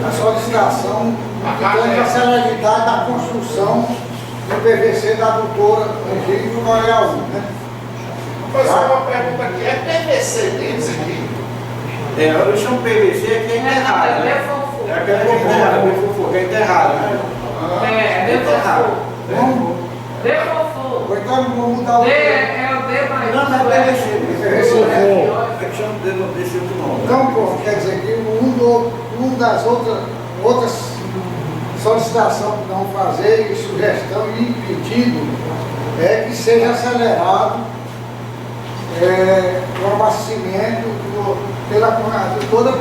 A solicitação de a celeridade da construção do PVC da doutora Angélica Coreia 1, né? Pois é, uma pergunta aqui, é PVC deles aqui? eu chamo PVC que é enterrado, né? É aquela que é enterrada, que é enterrada, né? Vamos, Defofo. ou então vamos mudar o. É o D mais. Não, não é PVC. PVC, né? É que chama desse outro nome. Então, pô, quer dizer que uma das outras solicitações que vão fazer, e sugestão e pedido, é que seja acelerado o abastecimento pela toda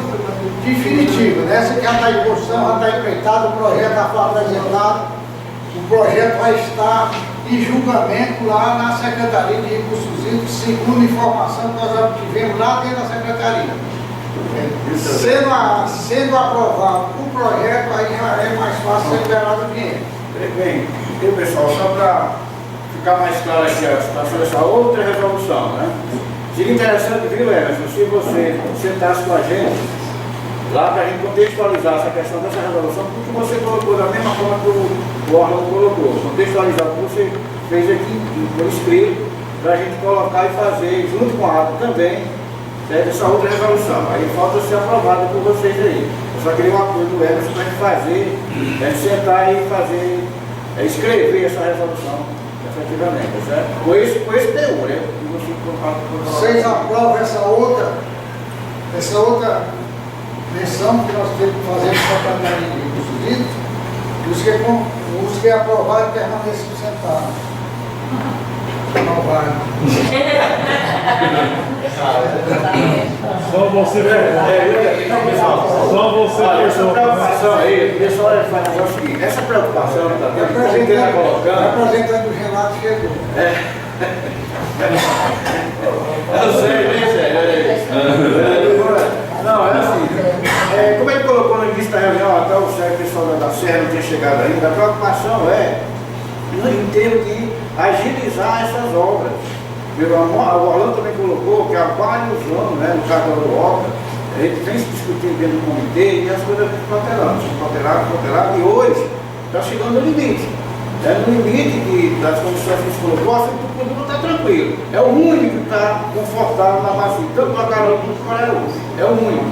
definitiva, né? Essa que já está em construção, já está empreitada, o projeto já foi apresentado, o projeto vai estar em julgamento lá na Secretaria de Recursos Hídricos, segundo informação que nós obtivemos lá dentro da Secretaria. Sendo aprovado o projeto, aí já é mais fácil ser liberado o dinheiro. Bem, pessoal, só para ficar mais claro aqui a situação dessa outra resolução, né? Seria interessante, viu, Emerson, se você sentasse com a gente, lá para a gente contextualizar essa questão dessa resolução, porque você colocou da mesma forma que o órgão colocou, contextualizar o que você fez aqui por escrito, para a gente colocar e fazer, junto com a ata também, certo? Essa outra resolução. Aí falta ser aprovada por vocês aí. Eu só queria um apoio do Emerson para a gente fazer, a gente sentar e fazer, escrever essa resolução, efetivamente, certo? Com esse PU, né? Que você Vocês aprovam essa outra menção que nós temos que fazer para a Secretaria de Recursos Hídricos, os que aprovaram permaneçam sentados. Aprovado. Só você Só você essa preocupação aí, o pessoal vai fazer o seguinte, essa preocupação que está colocando. Representante do Renato chegou. Eu sei, nem sei, olha aí. Não, é assim, como ele colocou no início da reunião, até o chefe pessoal da Serra não tinha chegado ainda, a preocupação é em termos de agilizar essas obras. O Orlando também colocou que há vários anos, né, no caso da obra, a gente vem se discutindo dentro do comitê e as coisas vêm proteladas, e hoje está chegando no limite. No limite das condições que a gente colocou, a fruta está tranquilo. É o único que está confortável na bacia, tanto no Acaraú quanto no Coreaú. É o único,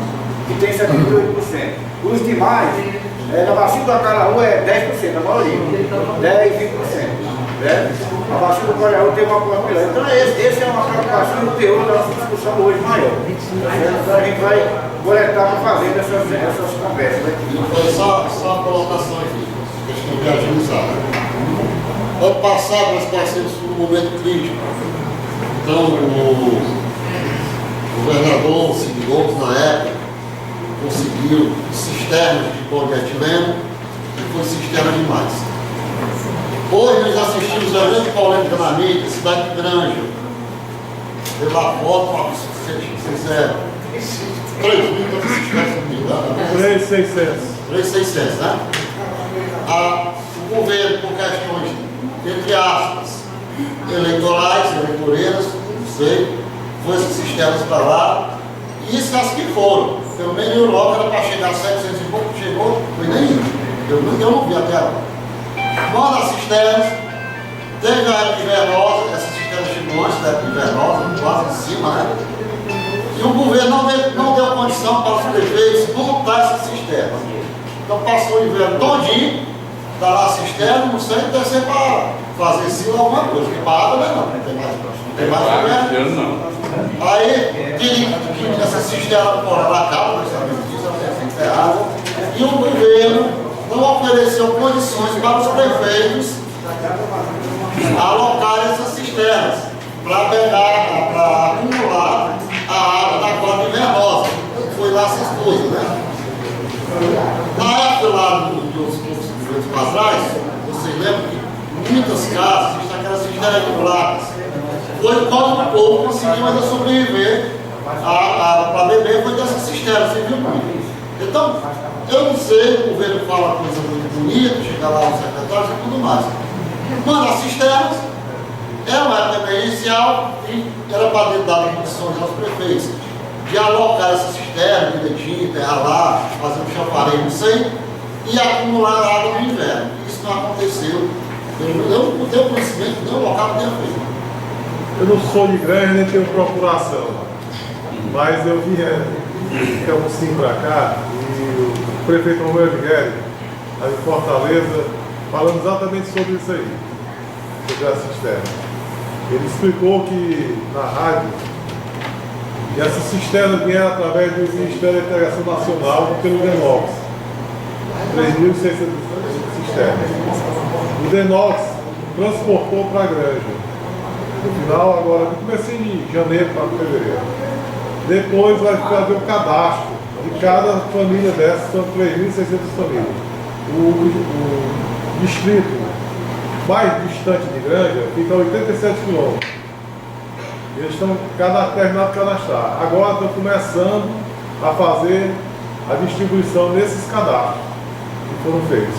que tem 78%. Os demais, na bacia do Acaraú é 10%, a maioria. 10, 20%. Né? A bacia do Coreaú tem uma coisa melhor. Então esse é uma preocupação e o teor da nossa discussão hoje maior. Então a gente vai coletar para fazer essas conversas. Né? Só uma colocação aqui, questão de agilizar. Ano passado nós passamos por um momento crítico. Então o governador Cid Gomes, na época, conseguiu cisternas de polietileno e foi cisterna demais. Hoje nós assistimos a grande polêmica na mídia, cidade de Granja. Pela foto, vocês é 3.000 cisternas, se não me engano. 3.600, né? O governo, por questões, entre aspas, eleitoreiras, não sei, foi essas cisternas para lá, e as que foram. Pelo menos em Europa era para chegar a 700 e pouco, chegou, foi nem isso. Eu não vi até agora. Uma das cisternas, teve a época invernosa, essa cisterna chegou antes da época invernosa, quase em cima, né? E o governo não deu condição para os prefeitos montar essa cisterna. Então passou o inverno todinho, está lá a cisterna, não sei, deve ser para fazer silo alguma coisa, porque para água não tem mais inverno. Aí, que essa cisterna fora da casa, nós sabemos disso, ela tem que ter água, e o governo não ofereceu condições para os prefeitos alocarem essas cisternas para pegar, para acumular a água da cota invernosa. Foi lá essas coisas, né? Na época lá dos governos para trás, vocês lembram que muitas casas existem aquelas cisternas de placas. Foi quando o povo conseguiu ainda sobreviver para beber, foi dessas cisternas, você viu muito. Então, eu não sei, o governo fala coisa muito bonita, chega lá os secretários e tudo mais. Manda as cisternas, é uma época inicial e era para dar condições aos prefeitos de alocar essa cisterna direitinho, enterrar lá, fazer um chafariz, não sei, e acumular água no inverno. Isso não aconteceu. Eu não tenho conhecimento, nem o local não tenho feito. Eu não sou de Granja, nem tenho procuração, mas eu vinha ficamos sim para cá e o prefeito Romeu Miguel, aí em Fortaleza, falando exatamente sobre isso aí, sobre a cisterna. Ele explicou que na rádio que essa cisterna vinha através do Ministério da Integração Nacional pelo Denox, 3.600 cisternas. O Denox transportou para a Granja. No final, agora, no começo de janeiro para fevereiro. Depois vai fazer o cadastro de cada família dessas, são 3.600 famílias. O distrito mais distante de Granja fica a 87 quilômetros. Eles estão terminando de cadastrar. Agora estão começando a fazer a distribuição nesses cadastros que foram feitos.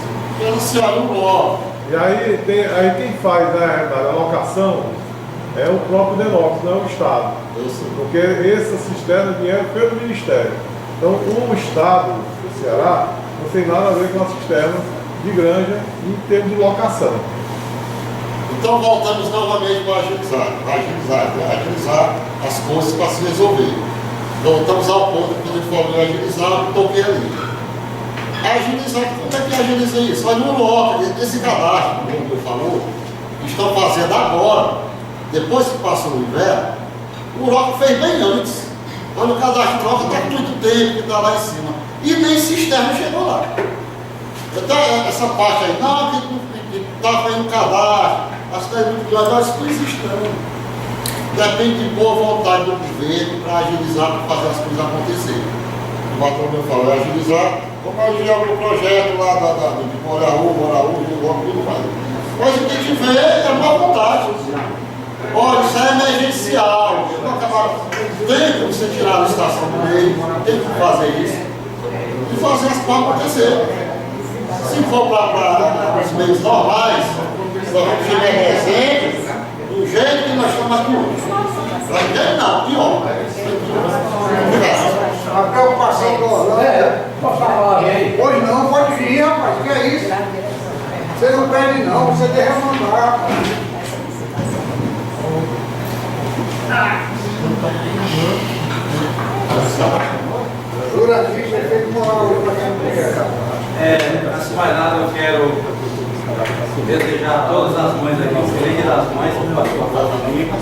E aí quem faz a alocação é o próprio Denox, não é o Estado. Porque essa cisterna vieram pelo Ministério. Então o Estado do Ceará não tem nada a ver com a cisterna de Granja em termos de locação. Então voltamos novamente para agilizar as coisas para se resolver. Voltamos ao ponto que quando a gente falou de agilizar, eu toquei ali. Agilizar, como é que agiliza isso? Mas no local, esse cadastro, como eu falou, estão fazendo agora, depois que passou o inverno, o Roca fez bem antes. Quando o cadastro do Roca está com muito tempo que está lá em cima. E nem cisterna chegou lá. Então essa parte aí, não, que está fazendo cadastro, as coisas muito grandes, isso não existe não. Depende de boa vontade do governo para agilizar, para fazer as coisas acontecerem. O Bartolomeu falou, agilizar, vamos agilizar o projeto lá de Moraú, tudo mais. Mas o que a gente vê é má vontade. Olha, isso é emergencial. Tem que você tirar a licitação do meio, tem que fazer isso. E fazer as coisas acontecerem. Se for para os meios normais, nós estiver presente do jeito que nós estamos aqui hoje. Vai entender? Não, pior. A preocupação do Orlando. Posso falar aí? Pois não, pode vir, rapaz, que é isso? Você não perde não, você deve mandar, rapaz. Jura que isso é feito moral para quem não quer. Antes de mais nada, eu quero desejar a todas as mães aqui, um feliz dia das mães, que passou a casa comigo,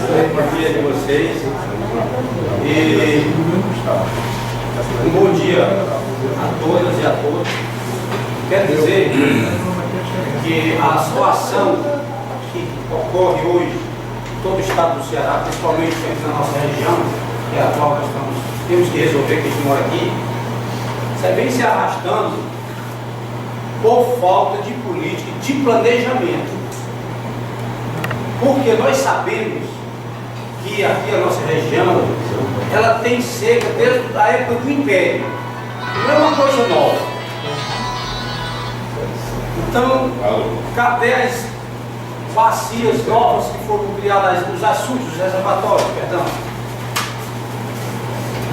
feliz dia de vocês. E um bom dia a todas e a todos. Quero dizer que a situação que ocorre hoje em todo o estado do Ceará, principalmente aqui na nossa região, que é a qual nós temos que resolver, que a gente mora aqui, você vem se arrastando por falta de política e de planejamento. Porque nós sabemos que aqui a nossa região, ela tem seca desde a época do Império. Não é uma coisa nova. Então, cadê as bacias novas que foram criadas, os açudes, os reservatórios, perdão?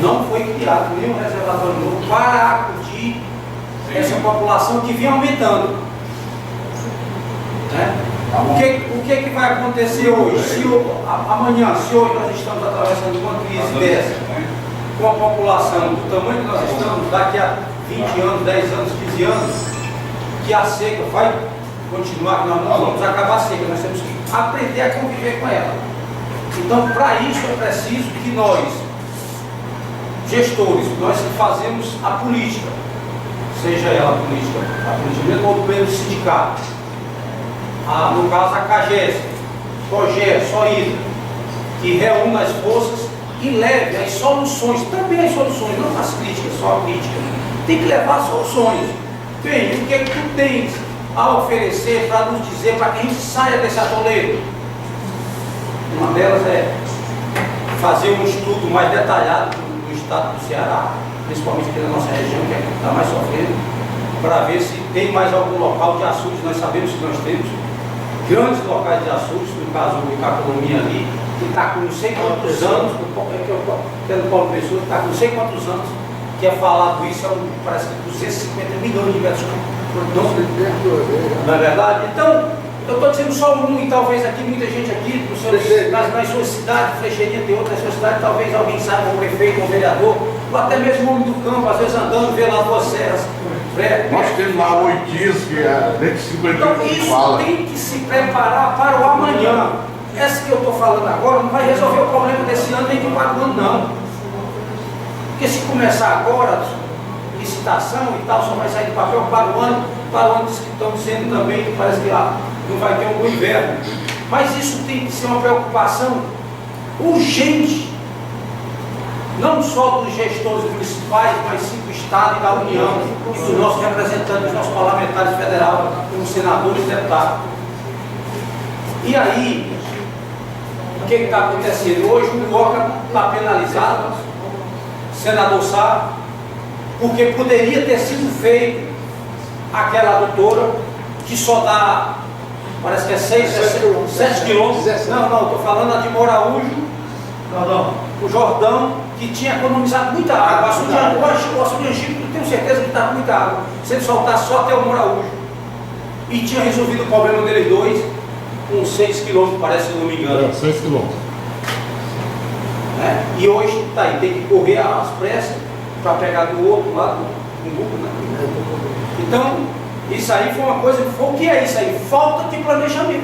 Não foi criado nenhum reservatório novo para acudir essa população que vinha aumentando. Né? O que vai acontecer hoje? Se amanhã, se hoje nós estamos atravessando uma crise dessa, com a população do tamanho que nós estamos, daqui a 20 anos, 10 anos, 15 anos, que a seca vai continuar, nós não vamos acabar a seca, nós temos que aprender a conviver com ela. Então, para isso é preciso que nós, gestores, nós que fazemos a política, seja ela a política mesmo ou do mesmo sindicato, no caso a CAGES, COGER, SOIDA, que reúna as forças e leve as soluções, também as soluções, não as críticas, só a crítica, tem que levar soluções. Bem, o que é que tu tens a oferecer para nos dizer, para que a gente saia desse atoleiro? Uma delas é fazer um estudo mais detalhado do estado do Ceará, principalmente aqui na nossa região, que é que está mais sofrendo, para ver se tem mais algum local de açudes. Nós sabemos que nós temos grandes locais de açudes, no caso do Icacolomia ali, que está com não sei quantos anos, que é do Paulo Pessoa, que está com não sei quantos anos, que é falado isso, parece que 250 milhões de metros cúbicos. Não é verdade? Então, eu estou dizendo só um, e talvez aqui, muita gente aqui, nas suas cidades, Flecheirinha tem outras suas cidades, talvez alguém saiba, um prefeito, um vereador, ou até mesmo um homem do campo, às vezes andando, vê lá duas serras. Nós temos lá 8 dias que é dentro de 50 Então, isso tem que se preparar para o amanhã. Essa que eu estou falando agora não vai resolver o problema desse ano nem do quarto ano, não. Porque se começar agora, licitação e tal, só vai sair do papel para o ano que estão dizendo também que parece que lá não vai ter um bom inverno. Mas isso tem que ser uma preocupação urgente, não só dos gestores municipais, mas sim do Estado e da União, e dos nossos representantes, dos nossos parlamentares federais, como senadores e deputados. E aí, o que está acontecendo? Hoje o Moca está penalizado, senador Sá, porque poderia ter sido feito aquela adutora que só dá, parece que é 7 quilômetros. Não, estou falando a de Moraújo, o Jordão, que tinha economizado muita água. O açude de Angico, eu tenho certeza que estava muita água. Se ele soltasse só até o Moraújo. E tinha resolvido o problema deles dois, com 6 quilômetros, parece, se não me engano. 6 quilômetros. E hoje está aí, tem que correr às pressas para pegar do outro lado do Google, né? Então, isso aí foi uma coisa, o que é isso aí? Falta de planejamento,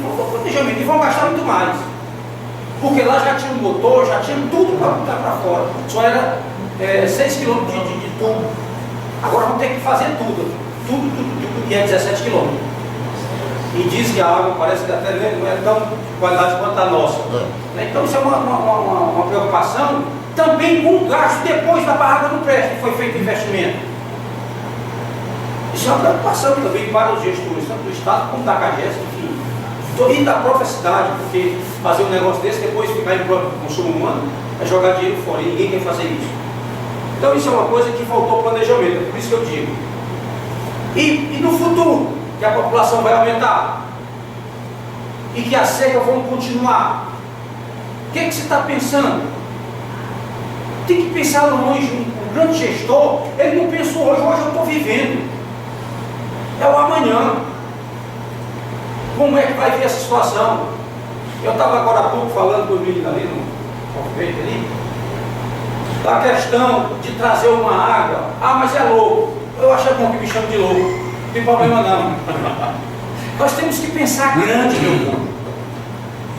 e vão gastar muito mais. Porque lá já tinha um motor, já tinha tudo para botar para fora. Só era 6 km de tubo. Agora vão ter que fazer tudo, e é 17 km. E diz que a água parece que até não é tão de qualidade quanto a nossa. Então isso é uma preocupação também com o gasto depois da barraca do prédio que foi feito o investimento. Isso é uma preocupação também para os gestores, tanto do Estado como da CAGES, enfim, e da própria cidade, porque fazer um negócio desse, depois ficar em próprio consumo humano, é jogar dinheiro fora, e ninguém quer fazer isso. Então isso é uma coisa que faltou planejamento, é por isso que eu digo. E no futuro, que a população vai aumentar, e que a seca vão continuar. O que você está pensando? Tem que pensar longe. Um grande gestor, ele não pensou hoje eu estou vivendo. É o amanhã. Como é que vai vir essa situação? Eu estava agora há pouco falando com o menino ali no convite ali, da questão de trazer uma água. Ah, mas é louco. Eu acho bom que me chame de louco. Não tem problema não. Nós temos que pensar grande, meu povo.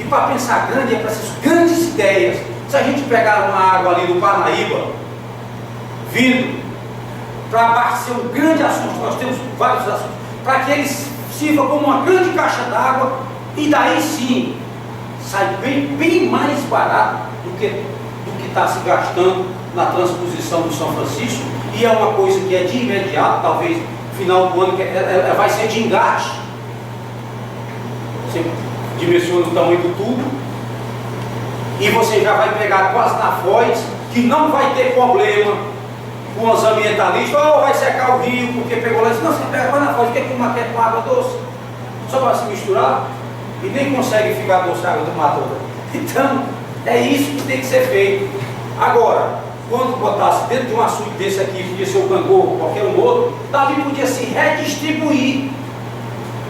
E para pensar grande é preciso grandes ideias. Se a gente pegar uma água ali do Parnaíba, vindo para abastecer um grande assunto, nós temos vários assuntos, para que eles sirva como uma grande caixa d'água, e daí sim sai bem mais barato do que está se gastando na transposição do São Francisco, e é uma coisa que é de imediato, talvez no final do ano, vai ser de engate. Você dimensiona o tamanho do tubo, e você já vai pegar quase na foz, que não vai ter problema com os ambientalistas, ou vai secar o rio porque pegou lá e disse, não, você pega na foz, o que é que uma quer com água doce? Só para se misturar, e nem consegue ficar doce a água do mar toda. Então, é isso que tem que ser feito. Agora, quando botasse dentro de um açude desse aqui, podia ser o Cangô ou qualquer um outro, dali podia se redistribuir.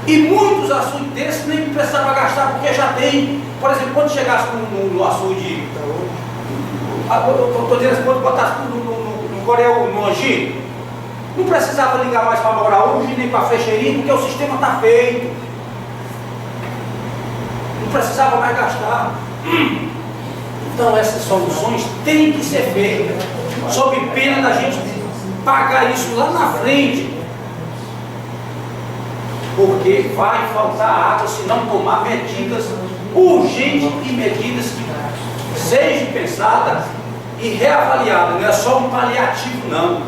E muitos açudes desses nem precisava gastar, porque já tem. Por exemplo, quando chegasse no açude, estou dizendo, quando botasse no Coreia, no Angi, não precisava ligar mais para Moraújo nem para Frecheirinho, porque o sistema está feito. Não precisava mais gastar. Então essas soluções têm que ser feitas, sob pena da gente pagar isso lá na frente, porque vai faltar água se não tomar medidas urgentes e medidas que sejam pensadas e reavaliadas. Não é só um paliativo não.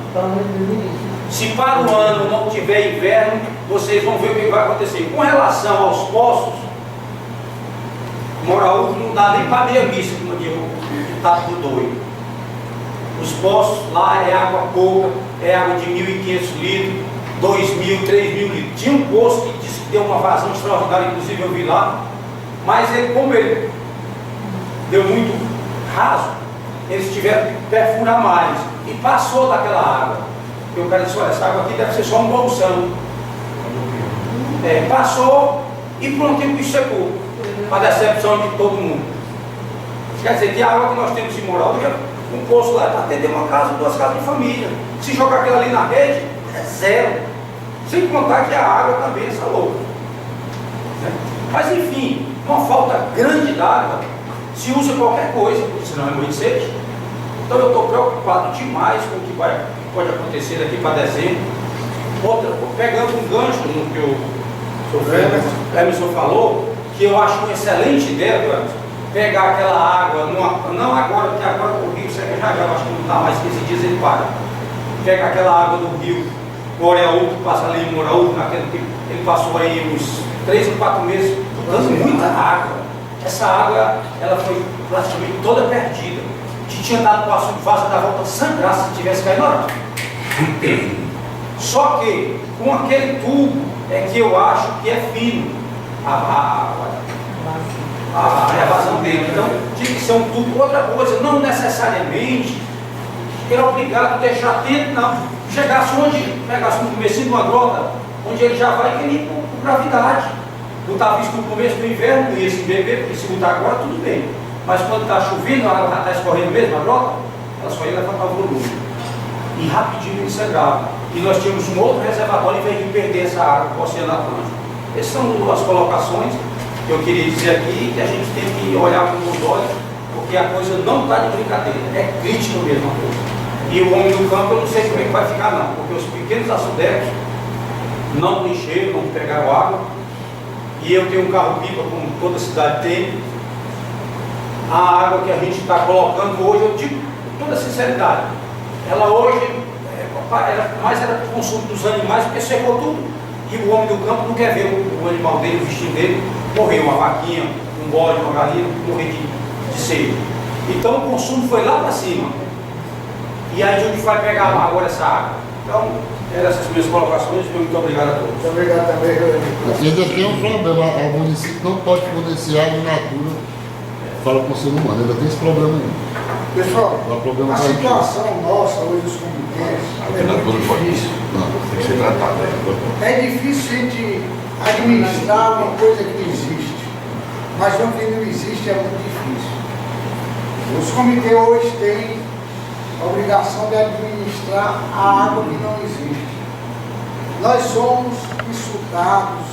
Se para o ano não tiver inverno, vocês vão ver o que vai acontecer. Com relação aos poços, Moraújo não dá nem para meia missa, como diz o ditado do doido. Os poços lá é água pouca, é água de 1.500 litros, 2.000, 3.000 litros. Tinha um poço que disse que deu uma vazão extraordinária, inclusive eu vi lá, mas ele, como ele deu muito raso, eles tiveram que perfurar mais e passou daquela água. Eu quero dizer, olha, essa água aqui deve ser só um bolsão. Passou e pronto, o bicho secou. Para a decepção de todo mundo. Quer dizer, que a água que nós temos em Moraújo, um poço lá para atender uma casa, 2 casas de família. Se jogar aquilo ali na rede, é zero. Sem contar que a água também é louca. Mas enfim, uma falta grande d'água, se usa qualquer coisa, porque senão é muito sede. Então eu estou preocupado demais com o que pode acontecer daqui para dezembro. Pegando um gancho no que o Emerson falou, que eu acho uma excelente ideia, pegar aquela água, não agora, porque agora o rio seca já, acho que não está mais 15 dias ele para. Pega aquela água do rio Coreia, que passa ali em Moraújo, ele passou aí uns 3 ou 4 meses, dando muita água. Essa água, ela foi praticamente toda perdida. Que tinha dado para o açude vaso da volta sangrar se tivesse caído na hora. Só que, com aquele tubo, é que eu acho que é fino. A evasão dele. Então, tinha que ser um tubo. Outra coisa, não necessariamente era obrigado a deixar dentro, não. Chegasse onde, pegasse no começo de uma grota, onde ele já vai querer por gravidade. Botava isso no começo do inverno, não ia se beber, porque se botar agora, tudo bem. Mas quando está chovendo, a água já está escorrendo mesmo, a grota, ela só ia levantar o volume. E rapidinho ele sangrava. E nós tínhamos um outro reservatório em vez de perder essa água para o Oceano Atlântico. Essas são as colocações que eu queria dizer aqui, que a gente tem que olhar com os olhos, porque a coisa não está de brincadeira, é crítica mesmo a coisa. E o homem do campo, eu não sei como é que vai ficar não, porque os pequenos açudeiros não encheram, não pegaram água, e eu tenho um carro-pipa, como toda cidade tem. A água que a gente está colocando hoje, eu digo com toda sinceridade, ela hoje, mais era para o consumo dos animais, porque secou tudo. E o homem do campo não quer ver o animal dele, o bichinho dele, morrer, uma vaquinha, um bode, uma galinha, morrer de sede. Então o consumo foi lá para cima. E aí onde vai pegar agora essa água? Então, eram essas minhas colocações e muito obrigado a todos. Muito obrigado também, Rodrigo. Aqui ainda tem um problema, o município não pode fornecer água in natura, fala com o ser humano, ainda tem esse problema aí. Pessoal, Não há problema a com a gente. situação nossa hoje dos comitês é muito difícil. Tem que ser tratado. É difícil a gente administrar uma coisa que não existe. Mas o que não existe é muito difícil. Os comitês hoje têm a obrigação de administrar a água que não existe. Nós somos insultados,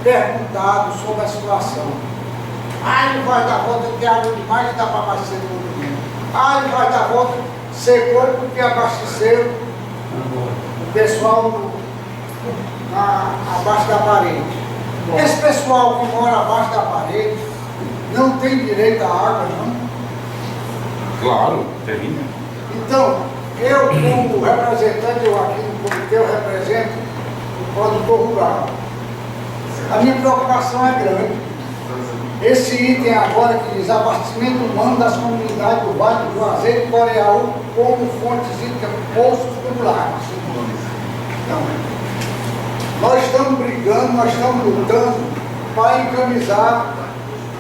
perguntados sobre a situação. Ah, não vai dar volta porque a água demais dá para abastecer todo mundo. Ah, não vai dar volta, secou porque abasteceu o pessoal abaixo da parede. Esse pessoal que mora abaixo da parede não tem direito à água, não. Claro, tem. Então, eu como representante, eu aqui no comitê, eu represento o produtor rural. A minha preocupação é grande. Esse item agora que diz abastecimento humano das comunidades do Vale do Juazeiro e Coreaú como fontes hídricas, poços tubulares. Então, nós estamos brigando, nós estamos lutando para encamisar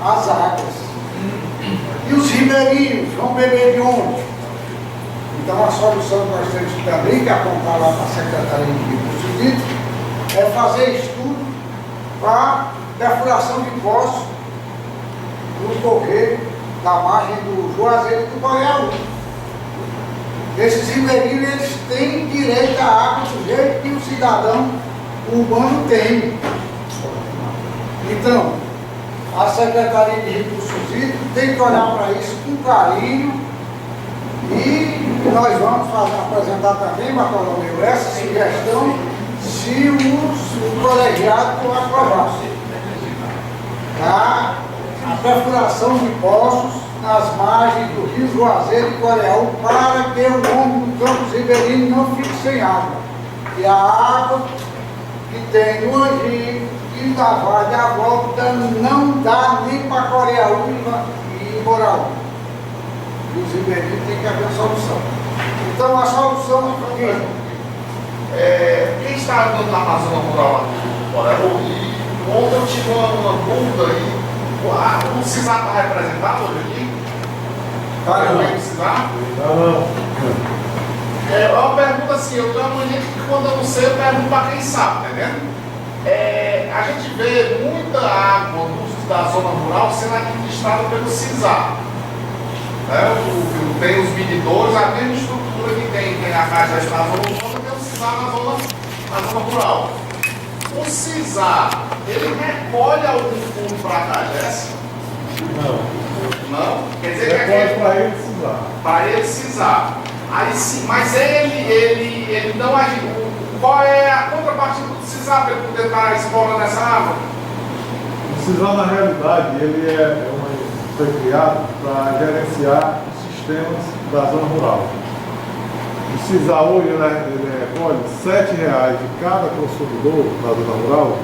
as águas. E os ribeirinhos vão beber de onde? Então a solução que nós temos também que apontar lá para a Secretaria de Recursos Hídricos é fazer estudo para perfuração de poços no correio da margem do Juazeiro e do Coreaú. Esses ribeirinhos, eles têm direito à água do jeito que o cidadão urbano tem. Então, a Secretaria de Recursos Hídricos tem que olhar para isso com carinho e nós vamos apresentar também, Bartolomeu, essa sugestão se o colegiado for aprovar. A perfuração de poços nas margens do Rio Juazeiro e Coreaú para que o homem do Campos Ribeirinho não fique sem água. E a água que tem no Angico e da Vale à volta não dá nem para Coreaú e Moraú. Os ribeirinhos têm que haver solução. Então a solução é Quem está andando na Zona Rural aqui do Coreaú, e ontem eu tive uma dúvida aí. O CISAR está representado hoje aqui? O CISAR? Não. É uma pergunta assim, eu tenho uma gente que quando eu não sei, eu pergunto para quem sabe, tá entendendo? A gente vê muita água da zona rural sendo administrada pelo CISAR. Tem os medidores, a mesma estrutura que tem a caixa na zona urbana, tem o CISAR na zona rural. O CISAR, ele recolhe algum fundo para a CAGES? Não? Quer dizer que Recolhe para ele CISAR. Para ele CISAR. Aí sim, mas ele não agir. Qual é a contrapartida do CISAR para ele poder estar explorando essa água? O CISAR, na realidade, ele foi criado para gerenciar os sistemas da zona rural. O CISAR hoje ele recolhe R$ 7 de cada consumidor na zona rural,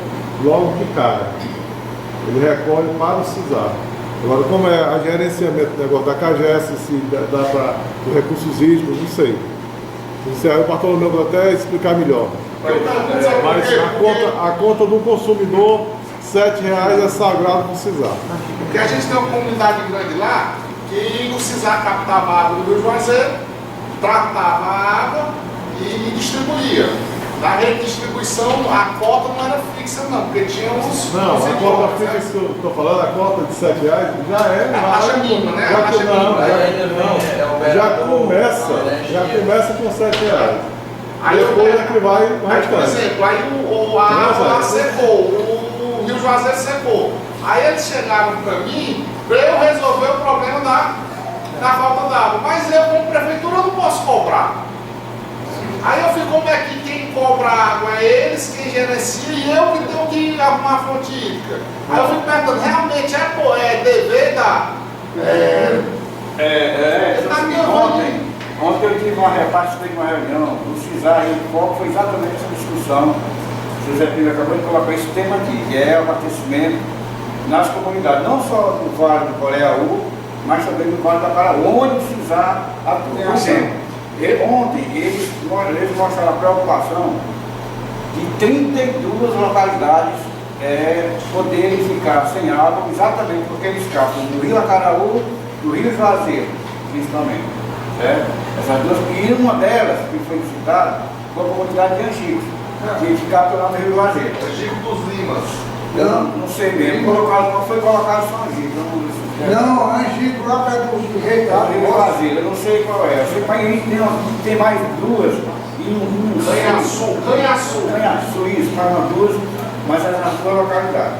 logo que cai. Ele recolhe para o CISAR. Agora, como é a gerenciamento do negócio da CAGES, se dá para os recursos hídricos, não sei. Isso aí o Bartolomeu vai até explicar melhor. Mas a conta do consumidor, R$ 7 é sagrado para o CISAR. Porque a gente tem uma comunidade grande lá, que o CISAR captava a água do Rio Juazeiro, tratava a água e distribuía. Na redistribuição, a cota não era fixa não, porque tinha uns... Não, a cota fixa que eu estou falando, a cota de R$ 7 já é... A taxa mínima, né? Já, A taxa mínima. já começa com R$ 7. Aí depois é que vai o Aí, por restante. exemplo, aí a água lá secou, o Rio Juazeiro secou. Aí eles chegaram para mim para eu resolver o problema da falta d'água. Mas eu, como prefeitura, não posso cobrar. Aí eu fico, como é que quem cobra água é eles, quem gerencia, e eu que tenho que arrumar a fonte hídrica. Aí eu fico perguntando, realmente é dever da... Ontem eu tive participei de uma reunião do CISAR e o foco foi exatamente essa discussão. O José Pires acabou de colocar esse tema aqui, que é o abastecimento nas comunidades, não só do Vale do Coreaú, mas também do Vale da Paraú, onde o CISAR atua. Por exemplo, Ontem eles mostraram a preocupação de 32 localidades poderem ficar sem água, exatamente porque eles escapam do Rio Acaraú, do Rio Juazeiro, principalmente. Essas duas, e uma delas, que foi citada, foi a comunidade de Angico, que ficava lá no Rio Juazeiro. Angico dos Limas. Não sei mesmo, foi colocado só Angico. Não, Angico lá perto do Rio Juazeiro, eu não sei qual é. Eu sei que tem mais duas. Canhaçu, isso, mais umas duas, mas é na sua localidade.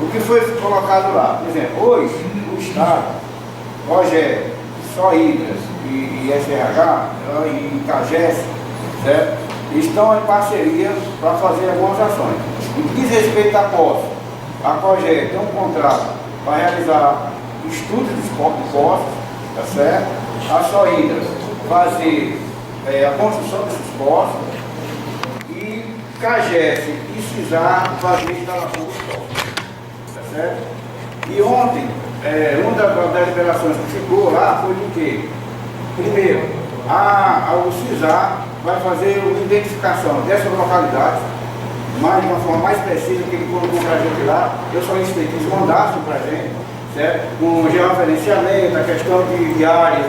O que foi colocado lá? Por exemplo, hoje o Estado, Rogério, Sohidras e SRH e CAGES, certo? Estão em parceria para fazer algumas ações. Em que diz respeito à posse, a COGER tem um contrato para realizar estudos de postos, tá certo? A Sohidras fazer a construção desses postos e CAGES e CISAR fazer a instalação dos postos, tá certo? E ontem, uma das liberações que ficou lá foi de quê? Primeiro, o CISAR vai fazer uma identificação dessas localidades, mas de uma forma mais precisa que ele colocou para a gente lá. Eu solicitei que eles mandassem para a gente, certo? Com georreferenciamento, a questão de áreas,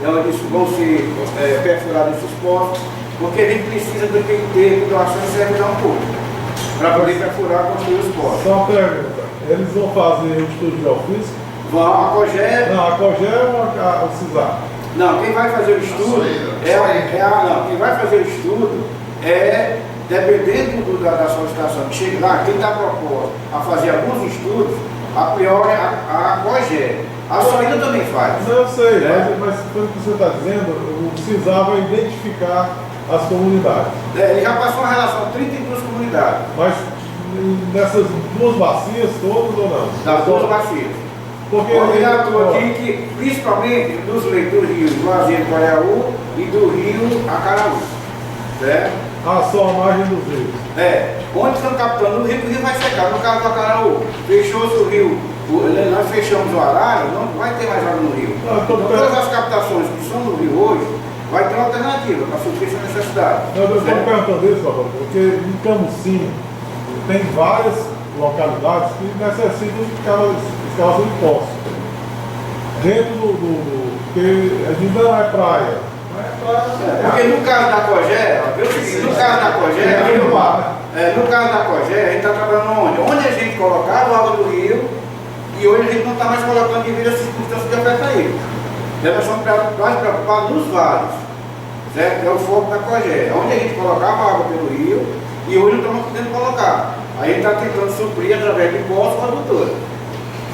onde vão ser perfurados esses postos, porque a gente precisa do que ter doação de servidão pública, para poder perfurar e construir os postos. Só uma pergunta, eles vão fazer o estudo geofísico? Vão, a COGER... Não, a COGER ou o CISAR? Não, quem vai fazer o estudo quem vai fazer o estudo dependendo da solicitação que chega lá, quem está proposto a fazer alguns estudos, a priori a COGER. A Sohidra também faz. Não, eu sei, mas pelo que você está dizendo, o CISAR vai identificar as comunidades. Ele já passou uma relação de 32 comunidades. Mas nessas duas bacias todas ou não? Das duas bacias. Porque aqui que, principalmente dos leitores do Rio Juazeiro, Coreaú e do Rio Acaraú. Certo? Só a margem dos rios. Onde estão captando o rio vai secar. No caso do Acaraú, fechou-se o rio, nós fechamos o Arara, não vai ter mais água no rio. Todas as captações que são no rio hoje, vai ter uma alternativa para suprir essa necessidade. Eu estou perguntando isso, Paulo, porque em Camusim tem várias localidades que necessitam de escavação de poços. Dentro porque ainda não é praia. Porque no caso da COGER, no caso da COGER, a gente está trabalhando onde? Onde a gente colocava a água do rio e hoje a gente não está mais colocando devido às circunstâncias que afetam ele. Nós somos mais preocupados nos vales, certo? É o foco da COGER, onde a gente colocava a água pelo rio e hoje não estamos podendo colocar. A gente está tentando suprir através de postos ou adutora,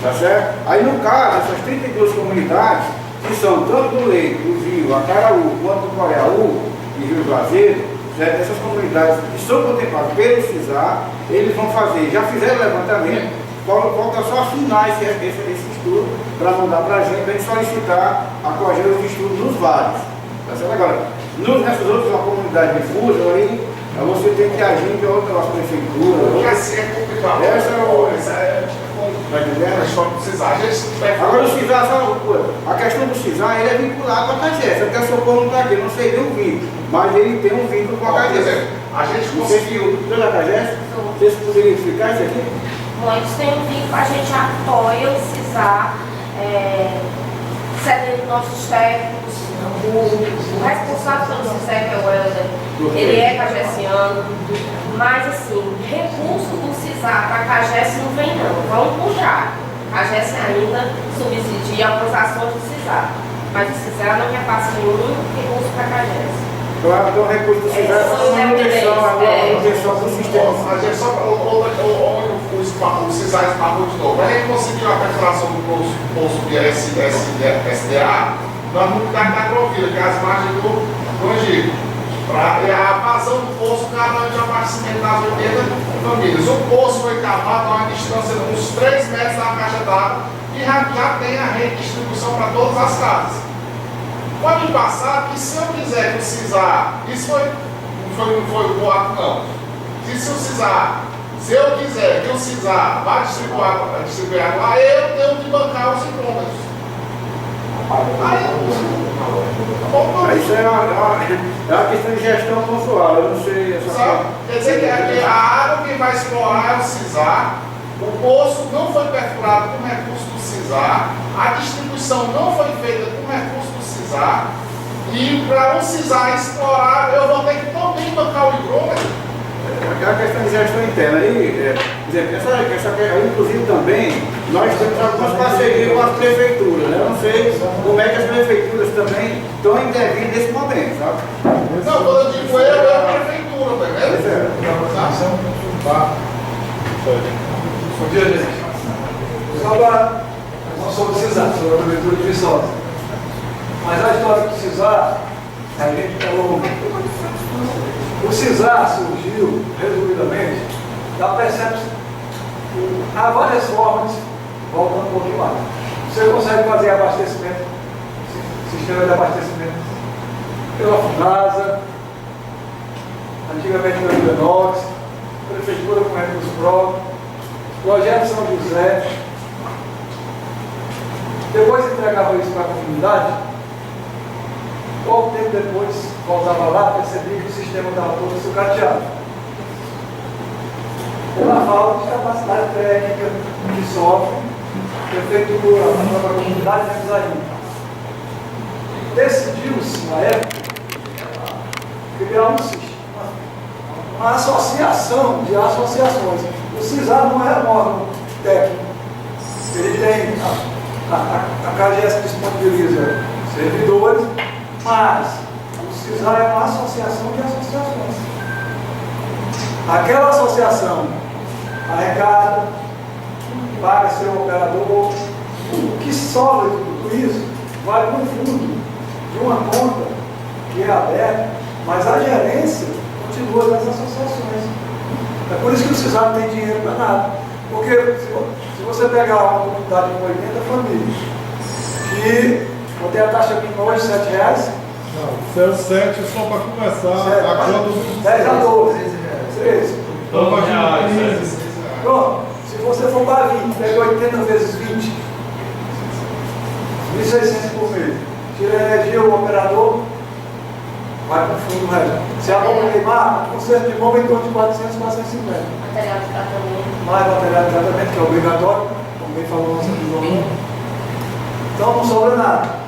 tá certo? Aí no caso, essas 32 comunidades, que são tanto do Leito, do Rio, Acaraú, quanto do Coreaú e Rio Juazeiro, certo? Essas comunidades que são contempladas pelo CISAR, eles vão fazer, já fizeram o levantamento, falta só afinar esse estudo para mandar para a gente solicitar a COGER os estudos nos vales. Tá certo? Agora, nessas outras comunidades difusas, aí você tem que agir de outras prefeituras. Porque assim é complicado. Agora o CISAR, só uma coisa, a questão do CISAR, ele é vinculado à CAGES, até o Socorro não está aqui, não sei nem o vínculo, mas ele tem um vínculo com a CAGES. A gente conseguiu. Toda a CAGES, vocês poderiam explicar isso aqui? Bom, eles têm um vínculo, a gente apoia o CISAR, cedendo nossos técnicos, o responsável pelo CISAR, que é o Helder, ele é cagesiano, mas assim, recurso do CISAR para a CAGES não vem não, vão puxar. A CAGES ainda subsidia algumas ações do CISAR, mas o CISAR não repassa nenhum recurso para a CAGES. Claro, então o recurso do CISAR é para manutenção do sistema. A gente só o CISAR esbarrou de novo. A gente conseguiu a perfuração do poço de SDA na comunidade da Agrovila, que é as margens do Angico. A vazão do poço garante o abastecimento das 80 famílias. O poço foi cavado a uma distância de uns 3 metros da caixa d'água e já tem a redistribuição para todas as casas. Pode passar que se eu quiser que o CISAR, isso não foi o boato não, se eu quiser que o CISAR vá distribuir água lá, eu tenho que bancar os incômodos. Isso é uma questão de gestão consular, eu não sei essa Sabe? Quer dizer que a água que vai explorar é o CISAR, o poço não foi perfurado com recurso do CISAR, a distribuição não foi feita com recurso do CISAR, e para o CISAR explorar, eu vou ter que também bancar o hidrômetro. Aquela questão de gestão interna aí, inclusive também, nós temos algumas parcerias com as prefeituras, né? Eu não sei como é que as prefeituras também estão intervindo nesse momento, sabe? Não, quando eu digo eu, é a prefeitura, tá vendo? Bom dia, gente. Não sou do CISAR, sou da Prefeitura de Viçosa. Mas a história do CISAR, a gente falou. O CISAR surgiu, resumidamente, da percepção. Há várias formas, voltando um pouquinho mais. Você consegue fazer abastecimento, sistema de abastecimento pela FUNASA, antigamente pelo Inox, prefeitura com recursos próprios, projeto São José. Depois entregava isso para a comunidade. Pouco tempo depois, voltava lá, percebi que o sistema estava todo sucateado. Pela falta de capacidade técnica que sofre, prefeitura, a própria comunidade, menos ainda. Decidiu-se, na época, criar uma associação de associações. O CISAR não é um órgão técnico. Ele tem, a CAGES disponibiliza servidores, mas o CISAR é uma associação de associações. Aquela associação arrecada, paga seu operador, o que sobra de tudo isso vai para o fundo de uma conta que é aberta, mas a gerência continua das associações. É por isso que o CISAR não tem dinheiro para nada. Porque se você pegar uma comunidade com 80 famílias, que tem a taxa mínima hoje de R$7, Não, 07 só para começar a quando 10 a 12, 13. Pronto, se você for para 20, pega 80 vezes 20, 1.600 por mês. Tira a energia, o operador vai para o fundo resto. Se a bomba queimar, o conserto de bomba é em torno de 400, 450. Material de tratamento. Mais material de tratamento, que é obrigatório, como bem falou o nosso amigo. Então não sobra nada.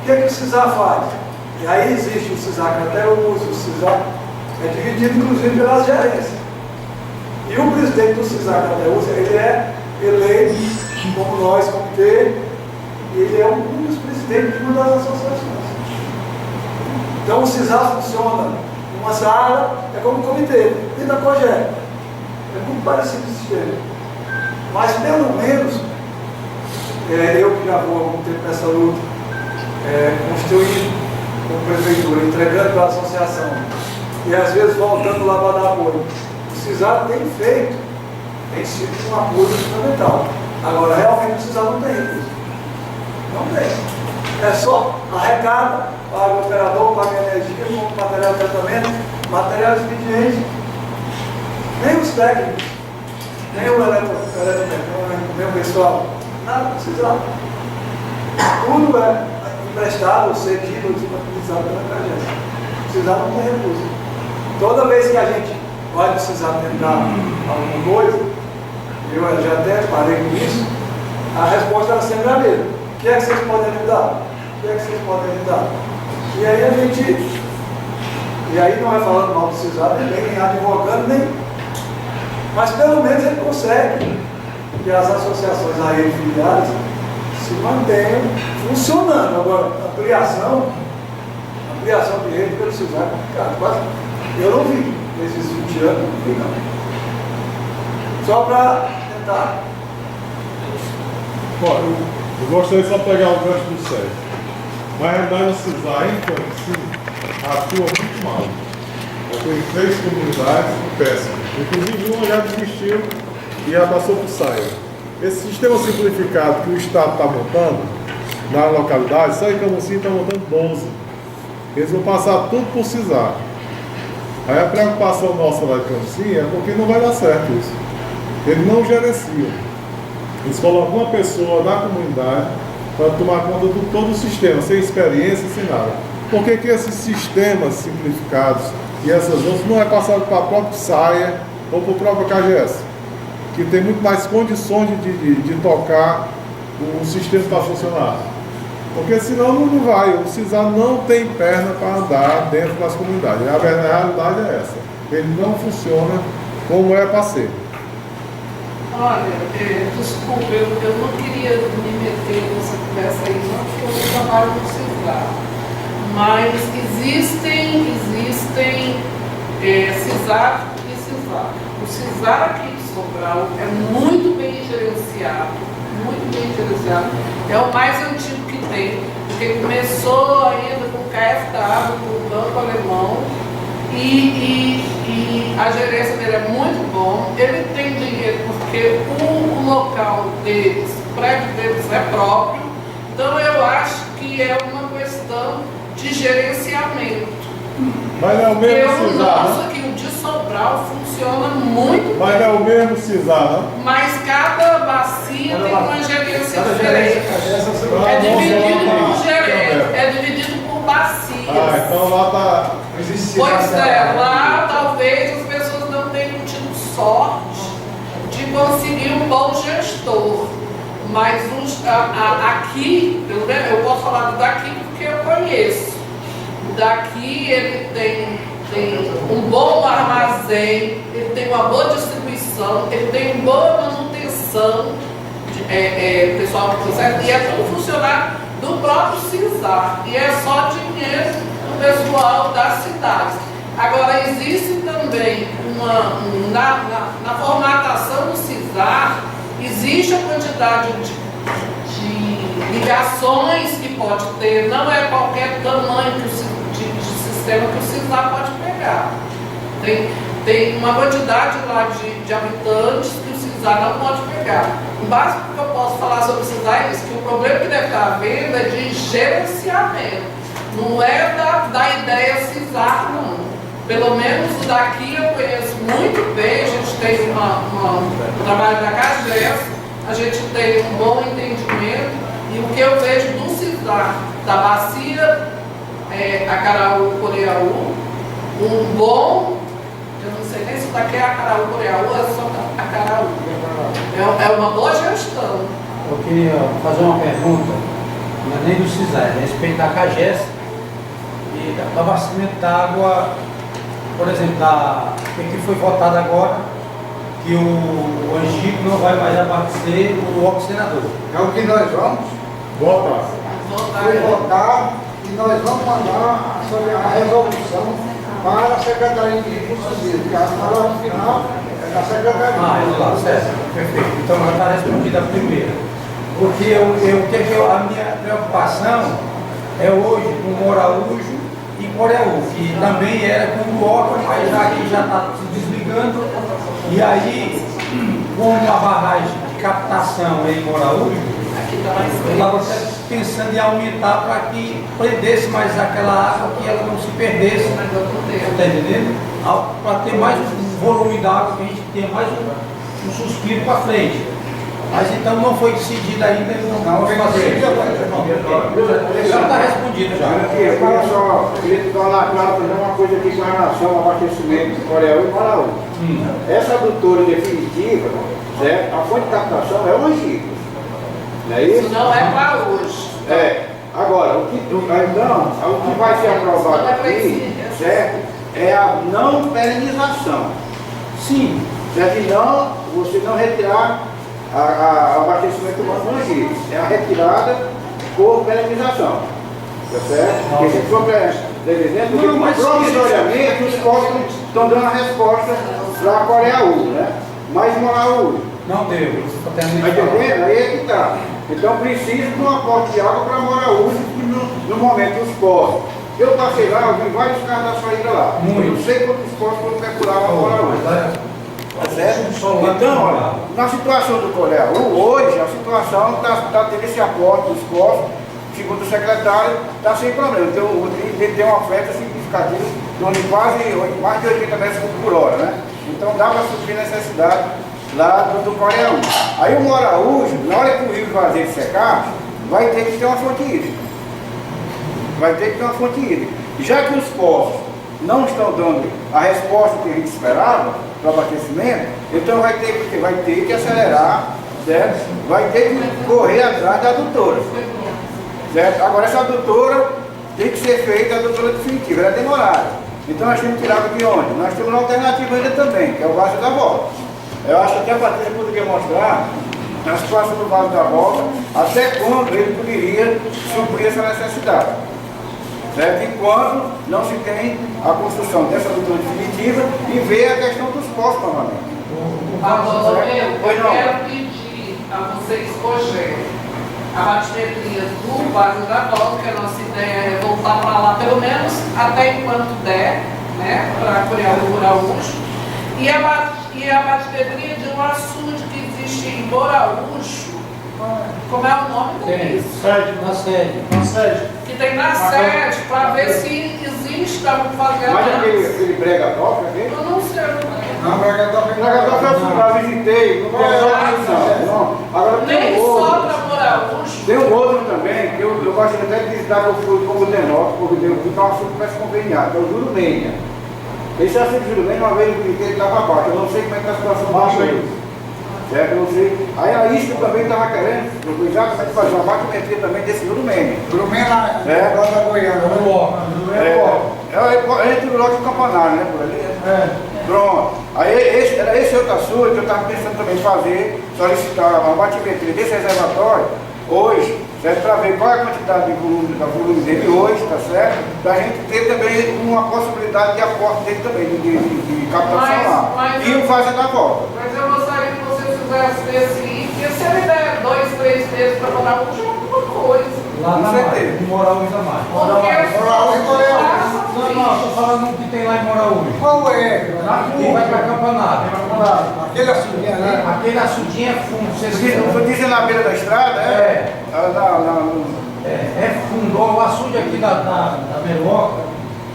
O que é que o CISAR faz? E aí existe o CISAR que até usa, o CISAR é dividido inclusive pelas gerências. E o presidente do CISAR que até usa, ele é eleito, como nós, comitê, e ele é um dos presidentes de uma das associações. Então o CISAR funciona numa sala, é como um comitê, e da COGE. É muito parecido o sistema. Mas pelo menos, eu que já vou há algum tempo nessa luta, construindo como prefeitura, entregando para a associação, e às vezes voltando lá para dar apoio. O CISAR tem sido um apoio fundamental. Agora, realmente o CISAR não tem recurso. Não tem. É só arrecada, paga o operador, paga a energia, material de tratamento, material expediente. Nem os técnicos, nem o eletromecânico, nem o pessoal, nada precisa. Tudo é emprestado, cedido, disponibilizado pela CAGES. O CISAR não tem recurso. Toda vez que a gente vai precisar tentar alguma coisa, eu já até parei com isso, a resposta era sempre a mesma. O que é que vocês podem ajudar? O que é que vocês podem ajudar? E aí a gente, e aí não é falando mal do CISAR, nem advogando, nem. Mas pelo menos ele consegue que as associações a ele filiadas se mantenham funcionando. Agora, ampliação de rede pelo CISAR é complicado. Quase, eu não vi nesses 20 anos, não vi não. Só para tentar. Olha, eu gostaria só de pegar o gancho do Sérgio. Mas na realidade o CISAR em Campinas atua muito mal. Eu tenho 3 comunidades péssimas. Inclusive uma já desistiu e já passou por saia. Esse sistema simplificado que o Estado está montando na localidade, só em Camusim está montando 12. Eles vão passar tudo por CISAR. Aí a preocupação nossa lá de Camusim é porque não vai dar certo isso. Eles não gerenciam. Eles colocam uma pessoa na comunidade para tomar conta de todo o sistema, sem experiência, sem nada. Por que que esses sistemas simplificados e essas outras não é passado para a própria SAIA ou para o próprio KGS, que tem muito mais condições de tocar o sistema para funcionar? Porque senão não vai, o CISAR não tem perna para andar dentro das comunidades. A realidade é essa, ele não funciona como é para ser. Olha, desculpa, eu não queria me meter nessa conversa aí, não, porque eu não trabalho no CISAR. Mas existem CISAR e CISAR. O CISAR aqui de Sobral é muito bem gerenciado, é o mais antigo que tem, porque começou ainda com o KfW, com o Banco Alemão, e a gerência dele é muito bom. Ele tem dinheiro porque o local deles, o prédio deles é próprio, então eu acho que é uma questão de gerenciamento. Mas é o mesmo CISAR, nosso aqui, o de Sobral, funciona muito mas bem. é o mesmo CISAR, não? Mas cada bacia tem uma gerência diferente. É dividido por gerência, é dividido por bacias. Ah, então lá está. Pois é, lá talvez as pessoas não tenham tido sorte de conseguir um bom gestor. Mas aqui, pelo menos eu posso falar do daqui porque eu conheço. O daqui ele tem um bom armazém, ele tem uma boa distribuição, ele tem boa manutenção, pessoal que consegue, e é tudo funcionário do próprio CISAR. E é só dinheiro do pessoal das cidades. Agora, existe também na formatação do CISAR, existe a quantidade de ligações que pode ter, não é qualquer tamanho de sistema que o CISAR pode pegar. Tem uma quantidade lá de habitantes que o CISAR não pode pegar. O básico que eu posso falar sobre o CISAR é isso, que o problema que deve estar havendo é de gerenciamento, não é da ideia CISAR, não. Pelo menos daqui eu conheço muito bem, a gente tem um trabalho da CAGES, a gente tem um bom entendimento, e o que eu vejo do CISAR, da bacia Acaraú-Coreaú, um bom, eu não sei nem se daqui é Acaraú-Coreaú ou é só Acaraú. É uma boa gestão. Eu queria fazer uma pergunta, não é nem do CISAR, é a respeito da CAGES e do abastecimento da água, por exemplo, que foi votado agora, que o Angico não vai mais abastecer o oxigenador. É o que nós vamos Votar. votar e nós vamos mandar a resolução para a Secretaria de Recursos Hídricos, porque a palavra final é da Secretaria. Tá certo, perfeito. Então já está respondida a primeira. Porque a minha preocupação é hoje com o Moraújo e Coreaú, que também era com o Oca, mas aqui já está se desligando. E aí, com a barragem de captação em Moraújo, eu estava pensando em aumentar para que prendesse mais aquela água, que ela não se perdesse, está entendendo? Para ter mais um volume d'água, que a gente tenha mais um suspiro para frente. Mas então não foi decidido ainda, não vamos fazer. Já está respondido já. Eu queria tornar claro também uma coisa aqui com relação ao abastecimento de Coreaú e Moraú. Essa adutora definitiva, certo? A fonte de captação é o Angico. Não é isso? Isso não é para hoje. Agora, o que vai ser aprovado aqui, certo? É a não perenização. Sim. Certo? E não, você não retirar o abastecimento humano do Angico. É a retirada por perenização. Tá certo? Porque se for provisoriamente, os postos estão dando a resposta para Coreaú, né? Mas Moraú não deu. Está entendendo? Aí é que está. Então precisa de um aporte de água para Moraú no momento dos postos. Eu passei lá, eu vi vários carros da saída lá. Eu não sei quantos postos foram percurados para Moraú. Tá certo? Então, olha, na situação do Coreaú, hoje a situação está tendo esse aporte dos postos, segundo o secretário, está sem problema. Então ele tem uma oferta significativa de mais de 80 metros por hora, né? Então dá para suprir a necessidade lá do Coreaú. Aí o Moraújo, na hora que o rio vazio secar, vai ter que ter uma fonte hídrica. Vai ter que ter uma fonte hídrica. Já que os poços não estão dando a resposta que a gente esperava para o abastecimento, então vai ter que acelerar, certo? Vai ter que correr atrás da adutora. Certo? Agora, essa adutora tem que ser feita a adutora definitiva, ela é demorada. Então nós temos que tirar de onde? Nós temos uma alternativa ainda também, que é o Vale da Volta. Eu acho que até a Patrícia poderia mostrar a situação do Vale da Volta, até quando ele poderia suprir essa necessidade. Certo? Enquanto não se tem a construção dessa adutora definitiva e ver a questão dos postos novamente. Agora, eu quero pedir a vocês projetos a batimetria do Vale da Volta, que a nossa ideia é voltar para lá, pelo menos até enquanto der, né, para Coreia do Moraújo, e a batimetria de um açude que existe em Moraújo. Como é o nome dele? Na sede. Que tem na sede, para ver se existe, vamos fazer Mas a aquele brega top, aquele? eu não sei. Não, brega top eu já visitei, não tem não. Agora tem Nem um só outro. para Moraújo. Tem um outro também, que eu gosto até de visitar com o Denó, porque eu fui dar um assunto mais conveniado, que é o Jurumênia. Esse assunto de Jurumênia, uma vez eu brinquei, ele estava abaixo, eu não sei como é que está a situação baixo aí. Certo? Eu não sei. Aí a ISCA também estava querendo, eu exatamente fazer uma batimetria também desse Jurumênia. Jurumênia é lá da Goiânia. É entre o lote do Campanário, né, por ali? Pronto. Aí era esse outro assunto que eu estava pensando também fazer, solicitar uma batimetria desse reservatório hoje, certo? Para ver qual é a quantidade de volume dele hoje, tá certo? Para a gente ter também uma possibilidade de aporte dele também, de captação lá. E o Vale da Volta. Mas eu gostaria que vocês fizessem esse, porque se ele der 2, 3 meses para morar hoje, é alguma coisa. Lá Com na certeza. mais, em Moraújo da mais. Não, estou falando do que tem lá em Moraújo. Qual é? Quem vai para Campanário. Aquele açudinho ali. Aquele açudinho é fundo. Você diz na beira da estrada, É. É fundo. Ó, o açude aqui da Meloca,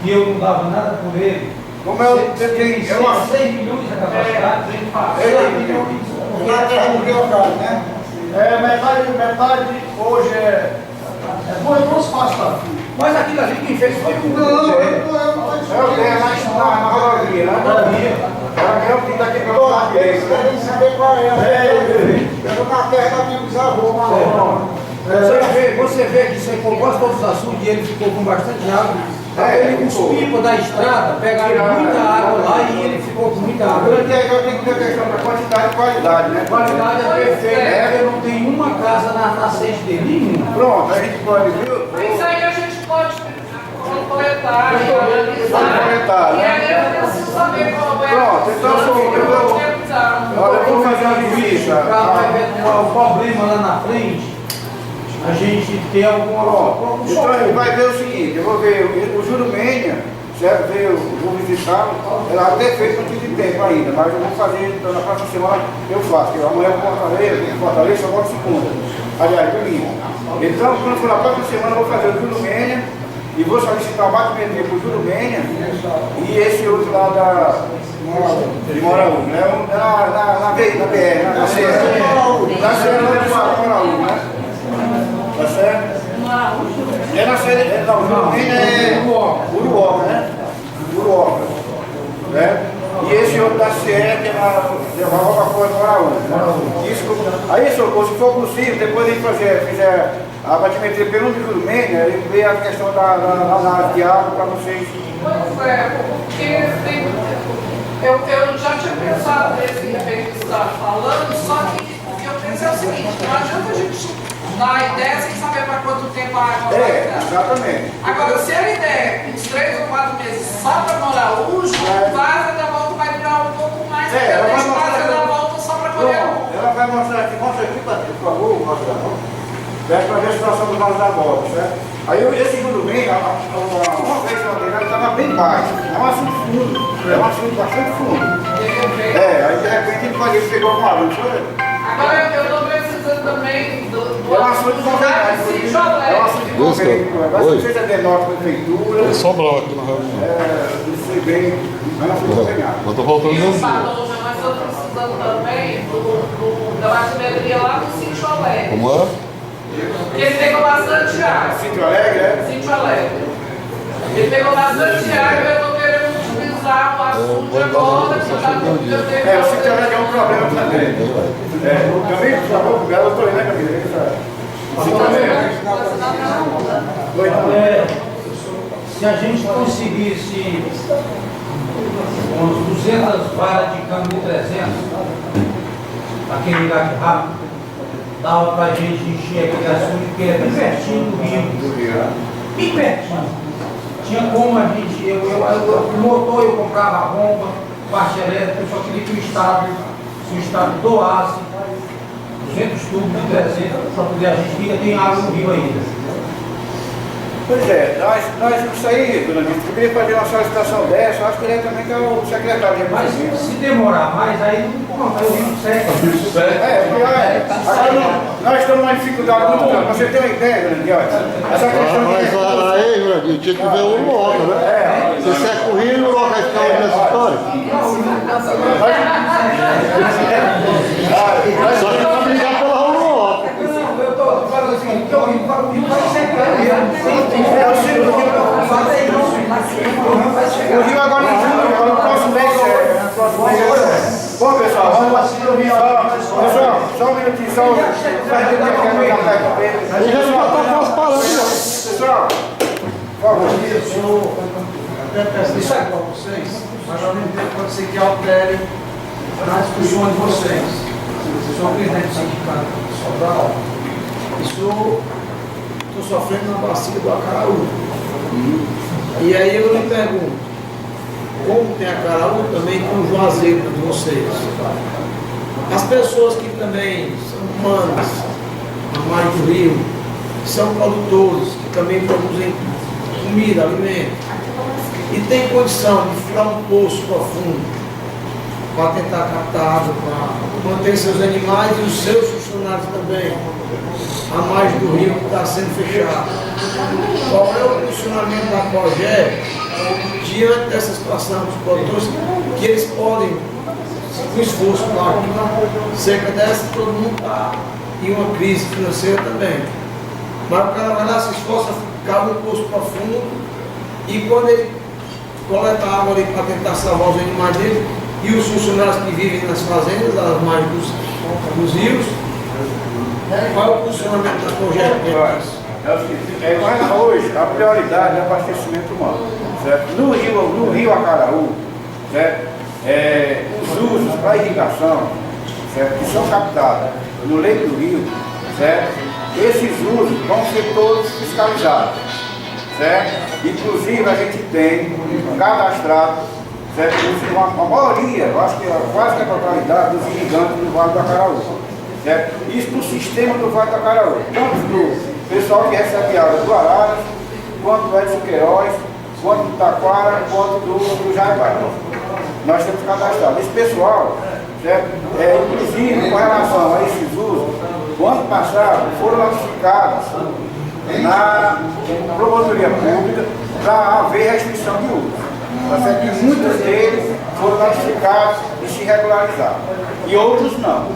que eu não dava nada por ele. Como eu Tem 6 milhões a capacidade. 6 milhões. Na terra do Rio Grande, né? Metade hoje é duas pastas. Mas aquilo ali quem fez foi o Eu tenho na rodovia, né? É o que está aqui para o direito. Querem saber qual é. Eu estou na terra da minha bisavó, Marrom. Você vê que você compôs todos os açudes e ele ficou com bastante água. Ele com os pipos da estrada pegaram muita água lá e ele ficou com muita água. Durante aí eu tenho que ter questão da quantidade e qualidade, né? Qualidade é perfeita, eu não tenho uma casa na sede dele, nenhuma. Pronto, a gente pode, viu? Isso aí a gente pode completar e Completar, analisar. E né? aí eu preciso saber qual é. Pronto, então olha, eu vou fazer uma O revista. carro vai ver qual é o problema lá na frente. A gente tem alguma Então a gente vai ver o seguinte, eu vou ver o Jurumênia, certo? Vou visitá-lo, ela até fez um tipo de tempo ainda, mas eu vou fazer, então na próxima semana eu faço, porque amanhã em Fortaleza só volto segunda, aliás, domingo. Então, quando for na próxima semana eu vou fazer o Jurumênia e vou solicitar uma batimetria para o Jurumênia e esse outro lá de Moraújo, né? Na BR, na Serra. Na Serra de Moraújo, né? Tá certo? É na série, não, o Jurumênia é Uruoca, né? Uruoca, né? E esse outro da Serra que é na Roca Fora de Moraújo. Aí, se for possível, depois de fizer a batimetria pelo Jurumênia, ele vê a questão da análise de água para vocês. Pois é, porque eu já tinha pensado nesse que você está falando, só que o que eu penso é o seguinte, não adianta a gente dar a ideia sem saber para quanto tempo a água vai dar. Exatamente. Agora, se ele der uns 3 ou 4 meses só para Moraújo, o Vale da Volta vai durar um pouco mais, porque ela vai deixa o mostrar Vale da Volta só para Moraújo. Ela vai mostrar aqui, mostra aqui, Patrícia, por favor, mostra aqui. Para ver a situação do Vale da Volta, certo? Aí esse Jurumênia, uma vez que eu estava bem baixo, é um assunto fundo, é um assunto bastante fundo. Aí de repente ele pegou alguma água, não foi? Agora eu estou precisando também do É um assunto de governo. Sítio É um Alegre. assunto de governo. Agora se seja de nota prefeitura. É só bloco na reunião. Isso foi bem, mas não foi governar. Eu tô voltando E no o Paloma, mas eu estou precisando também da batimetria lá no Sítio Alegre. Como é? Porque ele tem Sítio Alegre, né? Sítio Alegre. Ele pegou bastante água e eu estou querendo utilizar o assunto agora, que está tudo que eu tenho. O Sítio Alegre é um problema também. Camilo, por favor, eu estou aí, né, Camilo? Se a gente conseguisse uns 200 varas de câmbio de 300, aquele lugar rápido, dava para a gente encher aquele açude, porque é bem pertinho do rio. Bem pertinho. Tinha como a gente, o motor eu comprava a bomba, parte elétrica, eu só queria que se o Estado doasse 200 tubos de 300 para poder a gente ainda tem água no rio ainda. Pois é, nós isso aí, dona Nilce, eu queria fazer uma solicitação dessa, eu acho que diretamente é o secretário de Mas se demorar mais, aí não, aí o rio seca. Nós estamos numa dificuldade muito grande. Você tem uma ideia, dona Nilce? Essa questão Mas aí, Jurandir, tinha que ver o logo, né? Se seca o rio, o logo vai ficar nessa história. Só que vai brigar pela rua no logo. Eu estou falando assim, que o rio vai secar mesmo. O rio agora em julho, no próximo mês. Bom, pessoal, vamos pessoal, só um minutinho, só um pessoal, por favor. Até peço isso para vocês, mas ao mesmo tempo pode ser que altere nas discussões de vocês. Eu sou o presidente do sindicato Sobral. Estou sofrendo na bacia do Acaraú. E aí eu lhe pergunto, como tem Acaraú, também tem o Juazeiro de vocês. As pessoas que também são humanas, na margem do rio, são produtores, que também produzem comida, alimento, e tem condição de furar um poço profundo para tentar captar água, para manter seus animais e os seus funcionários também, a margem do rio que está sendo fechado. Qual é o funcionamento da COGE diante dessa situação dos produtores, que eles podem, com esforço, claro, uma seca dessa, todo mundo está em uma crise financeira também. Mas o cara vai lá, se esforça, cava um poço profundo, e quando ele coleta água ali para tentar salvar os animais dele, e os funcionários que vivem nas fazendas, às margens dos rios, qual é o funcionamento da COGE? Hoje, a prioridade é o abastecimento humano. Certo? No rio Acaraú, certo? Os usos para irrigação, certo? Que são captados no leito do rio, certo? Esses usos vão ser todos fiscalizados. Certo? Inclusive a gente tem cadastrado, certo? A maioria, eu acho que quase que a totalidade dos irrigantes do Vale do Acaraú. Certo? Isso no sistema do Vale do Acaraú. Tanto do pessoal que recebe água do Araras, quanto do Edson Queiroz, quanto do Taquara, quanto do Jaibá. Nós temos cadastrado. Esse pessoal, certo? Inclusive com relação a esses usos, o ano passado foram notificados na promotoria pública para haver restrição de uso. E muitos deles foram notificados e se regularizaram. E outros não.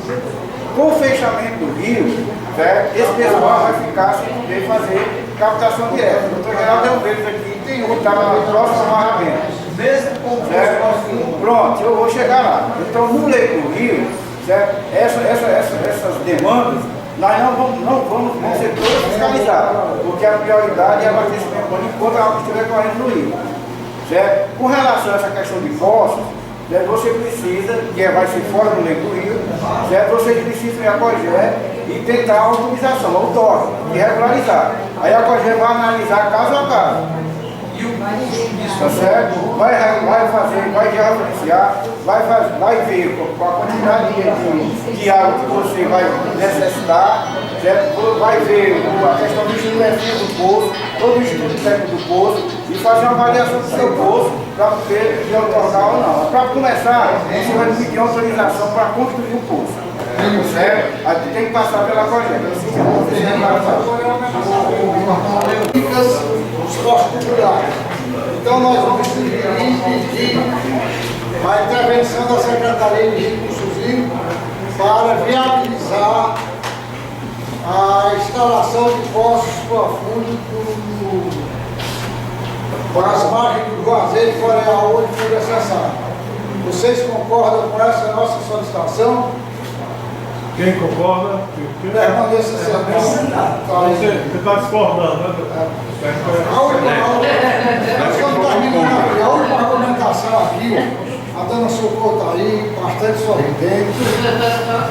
Com o fechamento do rio, certo? Esse pessoal vai ficar sem poder fazer captação direta. O doutor Geraldo é um deles aqui, tem um que está no próximo amarramento. Pronto, eu vou chegar lá. Então, no leito do rio, certo? Essas demandas, nós não vamos ser todas fiscalizadas, porque a prioridade é abastecimento enquanto a água estiver correndo no rio. Certo? Com relação a essa questão de poços, certo? Você precisa, que vai ser fora do leito do rio, certo? Você precisa ir à COGE e tentar a autorização, ou toque, de regularizar. Aí a COGE vai analisar caso a caso. Tá certo? Vai georreferenciar, vai ver com a quantidade de água que você vai necessitar, certo? Vai ver a questão do estudo técnico do poço, todo o estudo técnico do poço, e fazer uma avaliação do seu poço para ver se é otorgar ou não. Para começar, você vai pedir autorização para construir o poço. Certo? Aí tem que passar pela COGE. Os postos culturais. Então nós vamos pedir a intervenção da Secretaria de Recursos Hídricos para viabilizar a instalação de postos profundo para as margens do Juazeiro e Coreia onde for necessário. Vocês concordam com essa nossa solicitação? Quem concorda? Permaneça sentado. Você está discordando, né? A última argumentação aqui, a dona Socorro está aí, bastante sorridente.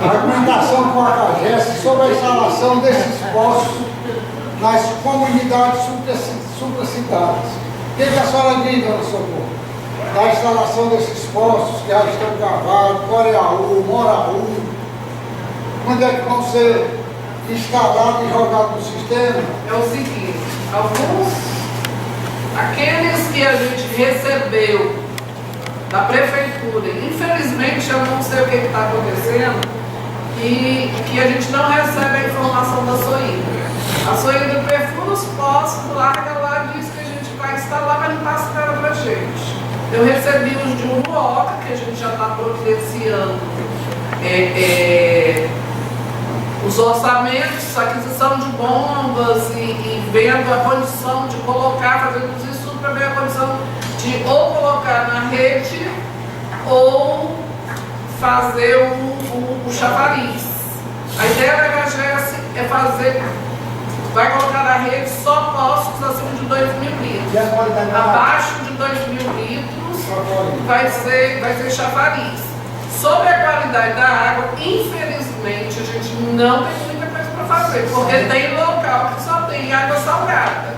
A argumentação com a CAGES sobre a instalação desses postos nas comunidades supracitadas. O que a senhora diz, dona Socorro? Da instalação desses postos que já estão cavados, Coreaú, Moraú, quando é que vão ser instalados e jogados no sistema? É o seguinte, aqueles que a gente recebeu da prefeitura, infelizmente eu não sei o que está acontecendo, e que a gente não recebe a informação da SOINDA. A SOINDA perfura os postos, larga lá, diz que a gente vai instalar, mas não passa nada para a gente. Eu recebi os de Uruoca, que a gente já está providenciando os orçamentos, aquisição de bombas e vendo a condição de colocar, fazendo os estudos para ver a condição de ou colocar na rede ou fazer o chafariz. A ideia da HGS é fazer, vai colocar na rede só postos acima de 2.000 litros. Abaixo de 2.000 litros vai ser chafariz. Sobre a qualidade da água, infelizmente, a gente não tem muita coisa para fazer, porque tem local que só tem água salgada.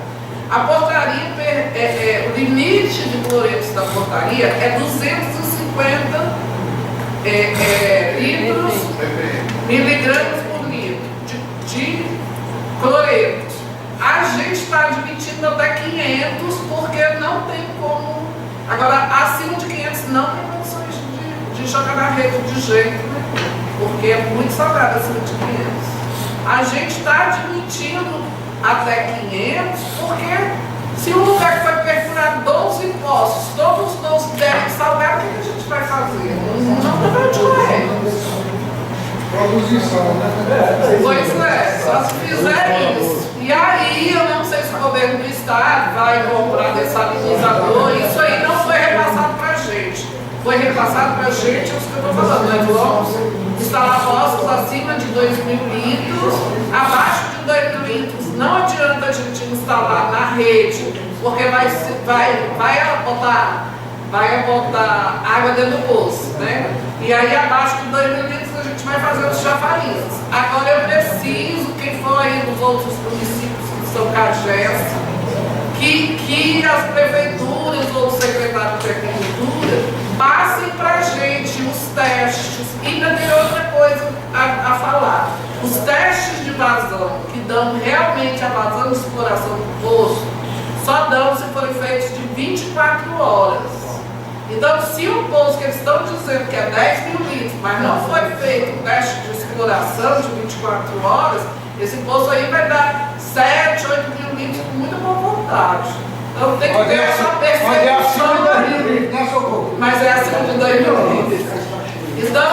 A portaria, o limite de cloretos da portaria é 250 miligramas por litro de cloreto. A gente está admitindo até 500, porque não tem como. Agora, acima de 500 não tem condições de jogar na rede de jeito nenhum, porque é muito salgado acima de 500. A gente está admitindo até 500, porque se um lugar que vai perfurar 12 poços, todos os 12 derem salgado, o que a gente vai fazer? Não tem onde correr. Produzição, né? Pois é, só se fizer isso. E aí, eu não sei se o governo do estado vai comprar dessalinizador, isso aí não foi repassado para a gente. Foi repassado para a gente, é isso que eu estou falando, nós vamos instalar postos acima de 2.000 litros, abaixo de 2.000 litros. Não adianta a gente instalar na rede, porque vai botar água dentro do poço, né? E aí, abaixo de 2.000 litros, a gente vai fazer os chafarizes. Agora, eu preciso, quem for aí dos outros municípios que são CAGES, que as prefeituras ou o secretário de Agricultura passem para a gente os testes. E ainda tem outra coisa a falar. Os testes de vazão, que dão realmente a vazão de exploração do poço, só dão se forem feitos de 24 horas. Então, se o poço que eles estão dizendo que é 10.000 litros, mas não foi feito um teste de exploração de 24 horas, esse poço aí vai dar 7, 8.000 litros com muita boa vontade. Então tem que ter essa percepção. Mas é acima de 2.000 litros. Então,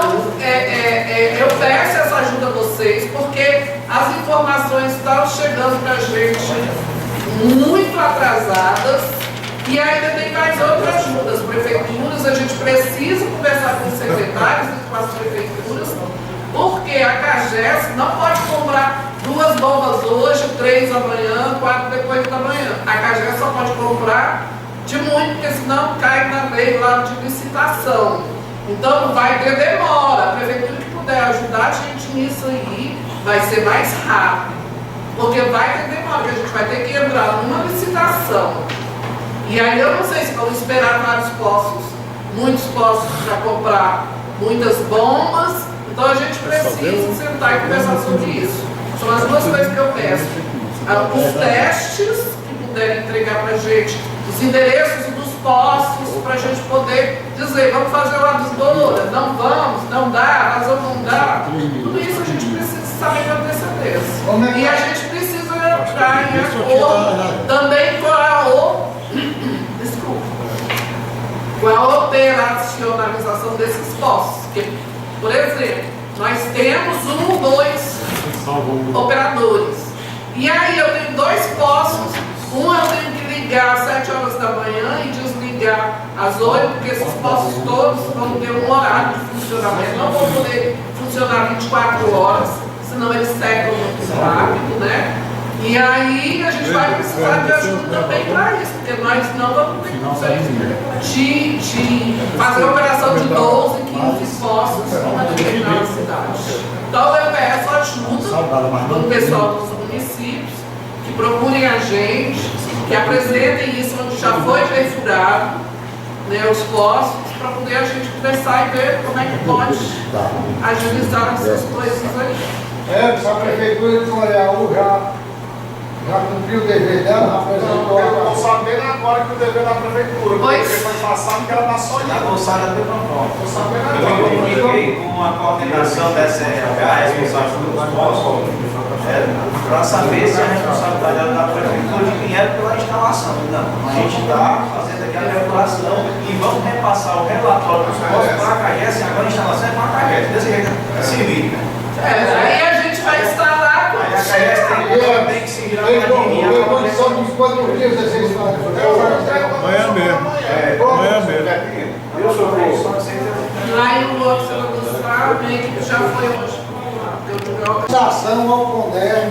eu peço essa ajuda a vocês, porque as informações estão chegando para a gente muito atrasadas. E ainda tem mais outras ajudas. Prefeituras, a gente precisa conversar com os secretários e com as prefeituras, porque a CAGES não pode comprar 2 bombas hoje, 3 amanhã, 4 depois da manhã. A CAGES só pode comprar de muito, porque senão cai na lei lá de licitação. Então vai ter demora. A prefeitura que puder ajudar a gente nisso aí vai ser mais rápido, porque vai ter demora, porque a gente vai ter que entrar numa licitação. E aí eu não sei se vão esperar vários postos, muitos postos para comprar muitas bombas. Então a gente precisa sentar e conversar sobre isso. São as 2 coisas que eu peço. Os testes que puderem entregar para a gente, os endereços dos postos, para a gente poder dizer, vamos fazer uma adutora, não vamos, não dá, razão não dá. Tudo isso a gente precisa saber com antecedência. E a gente precisa entrar em acordo também com a operacionalização desses postos. Porque, por exemplo, nós temos 1 ou 2 operadores. E aí eu tenho 2 postos, um eu tenho que ligar às 7 horas da manhã e desligar às 8, porque esses postos todos vão ter um horário de funcionamento, não vão poder funcionar 24 horas, senão eles secam muito rápido, né? E aí a gente vai precisar de ajuda também para isso, porque nós não vamos ter condições de fazer a operação de 12, 15 postos numa determinada cidade. Então eu peço ajuda do pessoal dos municípios, que procurem a gente, que apresentem isso onde já foi perfurado, né, os postos, para poder a gente conversar e ver como é que pode agilizar essas coisas aí. A Prefeitura de Coreaú já cumpriu o dever dela, apresentou. Eu estou sabendo agora que o dever da Prefeitura, porque foi passado que ela está só A moçada deu pronto. Estou sabendo Eu agora. comuniquei com a coordenação da SRH, responsável pelos postos, para saber se a responsabilidade era da Prefeitura de dinheiro pela instalação. Não, a gente está fazendo aqui a regulação e vamos repassar o relatório dos postos para a CAGES, e agora a instalação é para a CAGES, desse jeito civil, né? Aí a gente vai instalar. Aí a CAGES tem que se virar Tem para condição de quantos dias essa história? Amanhã mesmo. Amanhã mesmo. Eu sou Aí o outro senador a equipe já foi hoje. Ação ao CONDER,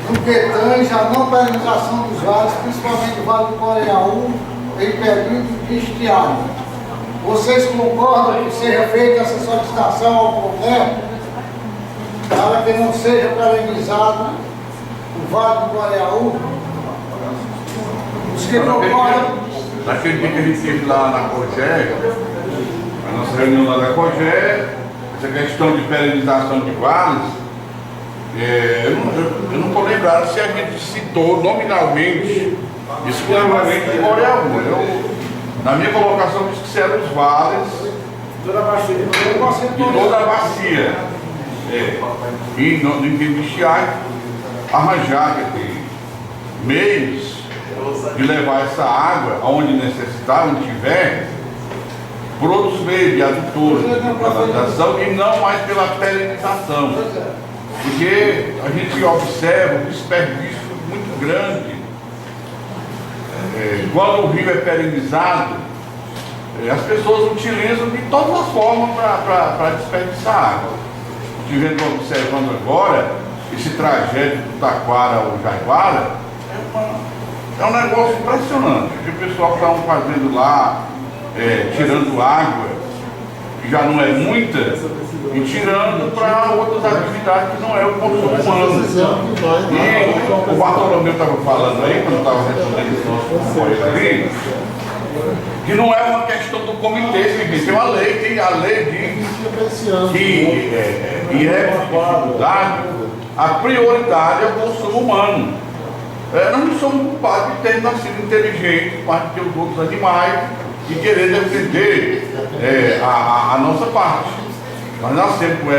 no que tange a não perenização dos vales, principalmente o Vale do Coreaú, em período de estiagem. Vocês concordam que seja feita essa solicitação ao CONDER para que não seja perenizado o Vale do Coreaú? Os que concordam. Naquele dia que a gente teve lá na COGÉ, a nossa reunião lá da COGÉ, essa questão de perenização de vales, eu não estou lembrado se a gente citou nominalmente exclusivamente de Coreaú. Na minha colocação, disse que eram os vales Toda a bacia de toda a bacia. E no tempo de estiagem, arranjar meios de levar essa água aonde necessitar, onde tiver, por outros meios de adutores, de canalização e não mais pela perenização. Porque a gente observa um desperdício muito grande. Quando o rio é perenizado, as pessoas utilizam de todas as formas para desperdiçar água. Estivemos observando agora esse trajeto do Taquara ao Jaiguara, é um negócio impressionante. O que o pessoal está fazendo lá, tirando água, que já não é muita, e tirando para outras atividades que não é o consumo humano. E o Bartolomeu estava falando aí, quando estava respondendo esse nosso companheiro ali, que não é uma questão do comitê, tem uma lei, tem a lei diz que em época de dificuldade, a prioridade é o consumo humano. Nós não somos culpados de ter nascido inteligente, mais do que os outros animais, e querer defender a nossa parte. Nós nascemos com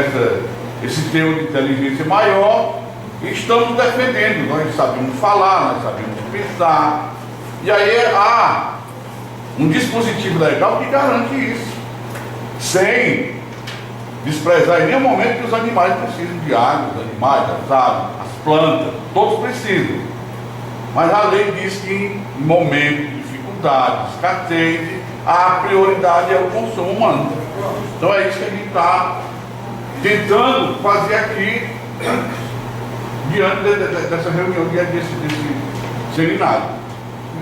esse teor de inteligência maior e estamos defendendo. Nós sabemos falar, nós sabemos pensar. E aí há um dispositivo legal que garante isso, sem desprezar em nenhum momento que os animais precisam de água, os animais, as aves, as plantas, todos precisam. Mas a lei diz que em momentos de dificuldade, escassez, a prioridade é o consumo humano. Então é isso que a gente está tentando fazer aqui, diante dessa reunião, desse seminário.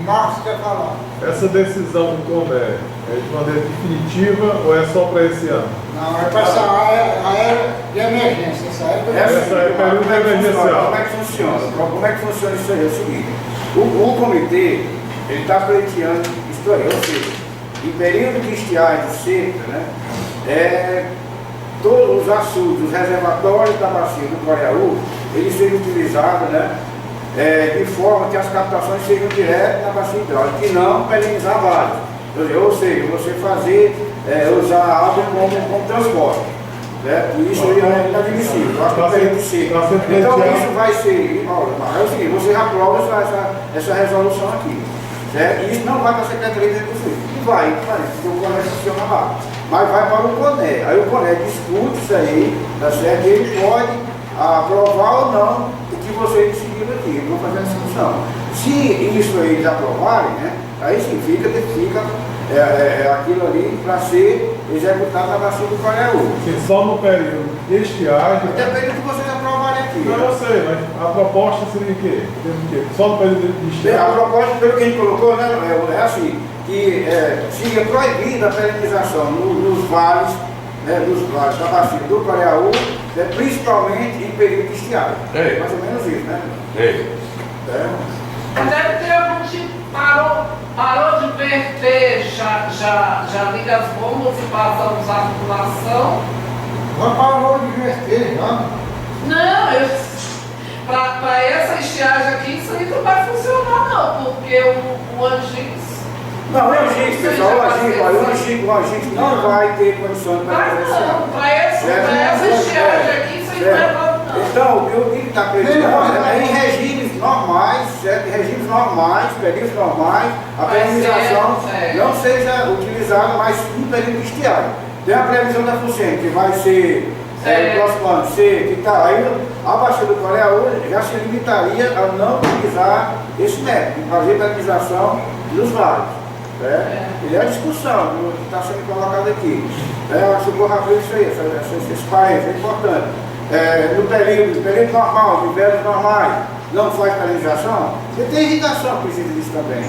Marcos quer falar. Essa decisão do CONDER é de maneira definitiva ou é só para esse ano? Não, é para essa área de emergência. Essa é período emergencial. Como é que funciona? Como é que funciona isso aí? É o seguinte, o comitê, ele está pleiteando isso aí, ou seja, em período de estiagem, de seca, né, todos os açudes, os reservatórios da bacia do Coreaú, eles sejam utilizados, né, de forma que as captações sejam diretas na bacia hidráulica e não perenizar vários. Ou seja, você usar a água como transporte. Isso aí é inadmissível, Então isso vai ser, é o seguinte, você aprova essa resolução aqui. E isso não vai para a Secretaria de Recursos Hídricos. Vai, porque o CONER funciona lá. Mas vai para o CONER. Aí o CONER discute isso aí, tá certo? E ele pode aprovar ou não o que vocês decidiram aqui. Eles vão fazer a discussão. Se isso aí eles aprovarem, né, aí sim fica aquilo ali para ser executado na bacia do Coreaú. Só no período de estiagem. Depende do que vocês aprovarem aqui. Não, eu sei, mas a proposta seria o quê? Só no período de estiagem. A proposta, pelo que a gente colocou, né, é assim, que seria proibida a perenização nos vales da bacia do Coreaú, principalmente em período de estiagem. Mais ou menos isso, né? Mas deve ter algum tipo, parou de verter, já liga as bombas e passa a usar a população. Mas parou de verter, já. Não, para essa estiagem aqui, isso aí não vai funcionar não, porque o Angix... Não, o Angix, pessoal, o Angix não vai ter condições para fazer isso. Não, para essa estiagem aqui, isso aí não é bom não. Então, o que está acreditando é em regimes normais, certo? Em regimes normais, períodos normais, a perenização não seja utilizada mais no período de estiagem. Tem a previsão da FUCEM, que vai ser no próximo ano, que está aí, a bacia do Coreaú já se limitaria a não utilizar esse método, fazer perenização dos vales. E é a discussão que está sendo colocada aqui. Eu acho que eu vou abrir isso aí, esses países, é importante. No período normal, de invernos normais, não faz perenização, você tem irrigação que precisa disso também.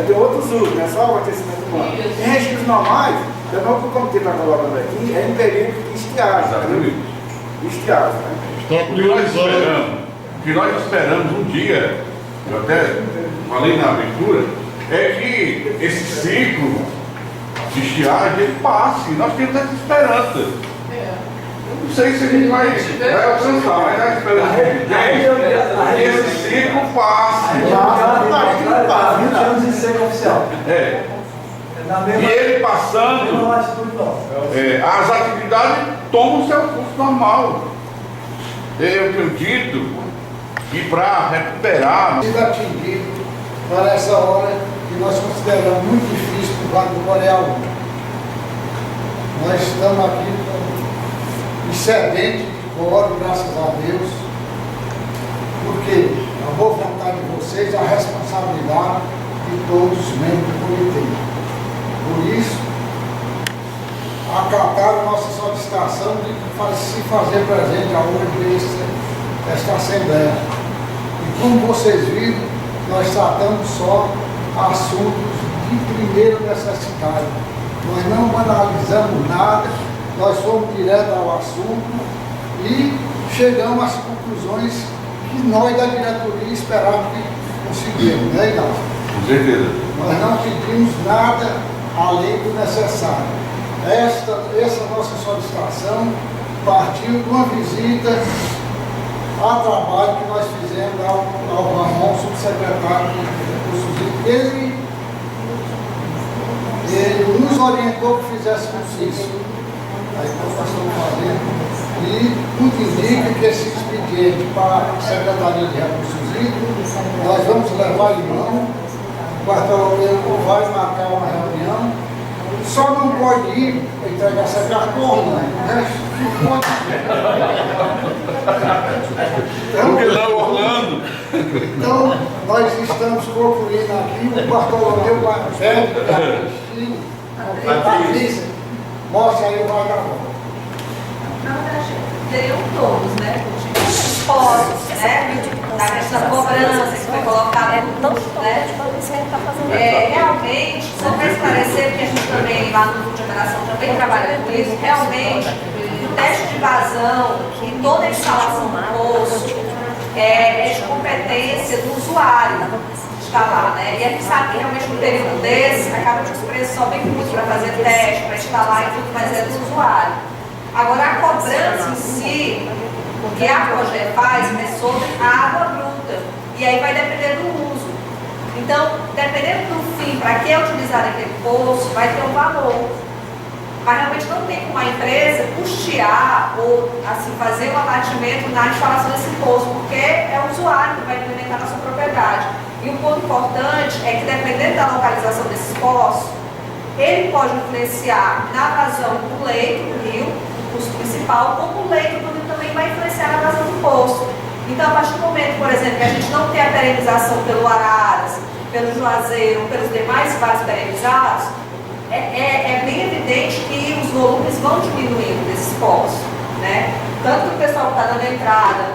Tem outros usos, não é só o abastecimento humano. Em regimes normais, então o que o comitê está colocando aqui é em período de estiagem. Exatamente. Estiagem, né? O que nós esperamos um dia, eu até falei na abertura, é que esse ciclo de estiagem ele passe. Nós temos essa esperança. Eu não sei se a gente vai alcançar, mas a esperança é que esse ciclo passe. De seca oficial. E ele passando, as atividades tomam o seu curso normal. Eu tenho dito que para recuperar... sido atingido para essa hora que nós consideramos muito difícil para o Vale do Coreaú. Nós estamos aqui com excedente de coro, graças a Deus, porque a boa vontade de vocês, a responsabilidade de todos os membros do comitê. Por isso, acataram a nossa solicitação de se fazer presente hoje esta Assembleia. E como vocês viram, nós tratamos só assuntos de primeira necessidade. Nós não banalizamos nada, nós fomos direto ao assunto e chegamos às conclusões que nós da diretoria esperávamos que conseguíamos, né, Inácio? Com certeza. Nós não pedimos nada além do necessário. Essa nossa solicitação partiu de uma visita a trabalho que nós fizemos ao Ramon, subsecretário de Recursos Hídricos. Ele nos orientou que fizéssemos isso. Aí nós estamos fazendo. E tudo indica que esse expediente para a Secretaria de Recursos Hídricos, nós vamos levar em mão. O Bartolomeu vai marcar uma reunião. Só não pode ir entregar essa cartona, né? Não pode. Porque não, Orlando. Então, nós estamos concluindo aqui, o Bartolomeu vai mostra aí o vagabundo. Na verdade, teriam todos, né? Os postos, né? Da questão da cobrança que foi colocada né? Realmente, só para esclarecer, porque a gente também, lá no Grupo de Operação, também trabalha com isso, realmente, o teste de vazão e toda a instalação do posto é de competência do usuário instalar, né? E a gente sabe que realmente no período desse, acaba que os preços sobem muito para fazer teste, para instalar e tudo, mas é do usuário. Agora, a cobrança em si, o que a Cogé faz é sobre a água bruta. E aí vai depender do uso. Então, dependendo do fim, para que utilizar aquele poço, vai ter um valor. Mas realmente não tem como a empresa custear ou assim, fazer um abatimento na instalação desse poço, porque é o usuário que vai implementar na sua propriedade. E um ponto importante é que, dependendo da localização desses poços, ele pode influenciar na vazão do leito do rio, o custo principal, como o leito do rio também também vai influenciar na vazão do poço. Então, a partir do momento, por exemplo, que a gente não tem a perenização pelo Araras, pelo Juazeiro, pelos demais vasos perenizados, é bem evidente que os volumes vão diminuindo desses poços, né? Tanto que o pessoal que está dando entrada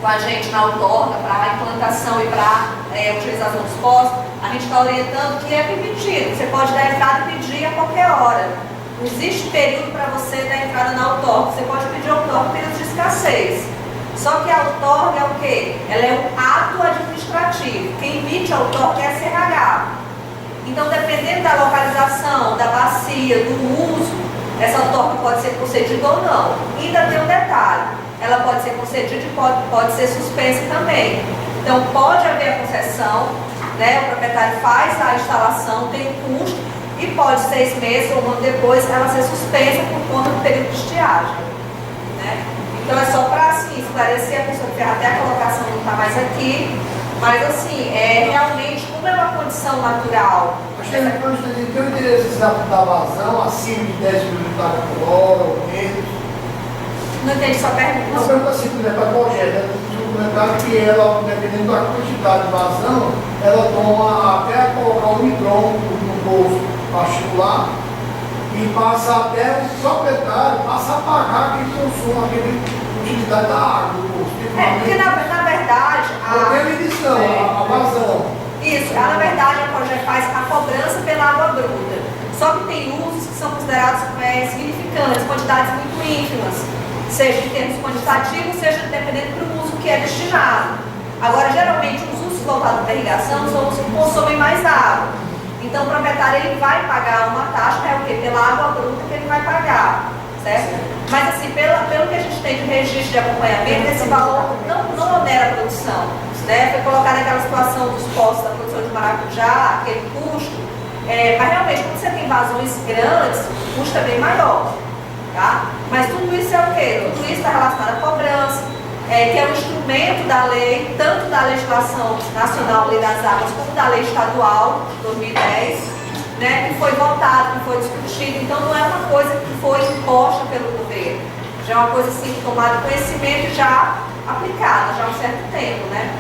com a gente na outorga para a implantação e para a utilização dos poços, a gente está orientando que é permitido. Você pode dar entrada e pedir a qualquer hora. Não existe período para você dar entrada na outorga. Você pode pedir a outorga em período de escassez. Só que a outorga é o quê? Ela é um ato administrativo. Quem emite a outorga é a CRH. Então, dependendo da localização, da bacia, do uso, essa outorga pode ser concedida ou não. Ainda tem um detalhe. Ela pode ser concedida e pode ser suspensa também. Então, pode haver a concessão, né? O proprietário faz a instalação, tem um custo, e pode 6 meses ou um ano depois ela ser suspensa por conta do período de estiagem, né? Então, é só para assim, esclarecer a pessoa que até a colocação não está mais aqui, mas assim, realmente, como é uma condição natural. Mas tem o interesse da vazão acima de 10 km por hora ou menos. Não entendi sua pergunta. Uma pergunta assim, por exemplo, a projeto, um comentário que ela, dependendo da quantidade de vazão, ela toma até colocar um hidrômetro no bolso particular e passa até o proprietário, passa a pagar quem consome aquele utilidade da água do bolso. Porque na verdade a medição, a vazão. Isso, na verdade a projeto faz a cobrança pela água bruta. Só que tem usos que são considerados significantes, quantidades muito ínfimas. Seja em termos quantitativos, seja dependendo do uso que é destinado. Agora, geralmente, os usos voltados para irrigação são os que consomem mais água. Então, o proprietário ele vai pagar uma taxa, o quê? Pela água bruta que ele vai pagar, certo? Mas, assim, pelo que a gente tem de registro de acompanhamento, esse valor não onera a produção, né? Foi colocado naquela situação dos postos da produção de maracujá, aquele custo, mas realmente, quando você tem vazões grandes, o custo é bem maior. Tá? Mas tudo isso é o quê? Tudo isso está relacionado à cobrança, que é um instrumento da lei, tanto da legislação nacional, Lei das Águas, como da lei estadual de 2010, né, que foi votado, que foi discutido. Então não é uma coisa que foi imposta pelo governo, já é uma coisa assim, tomada conhecimento e já aplicada, já há um certo tempo, né?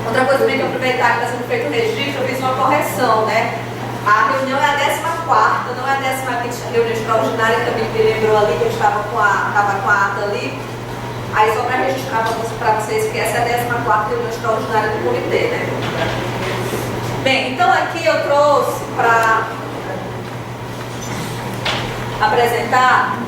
Outra coisa também que eu aproveitar que está sendo feito o registro, eu fiz uma correção, né? A reunião é a 14ª, não é a 15ª reunião extraordinária que a me lembrou ali, que a gente estava com a ata ali. Aí só para registrar para vocês que essa é a 14ª reunião extraordinária do comitê, né? Bem, então aqui eu trouxe para apresentar,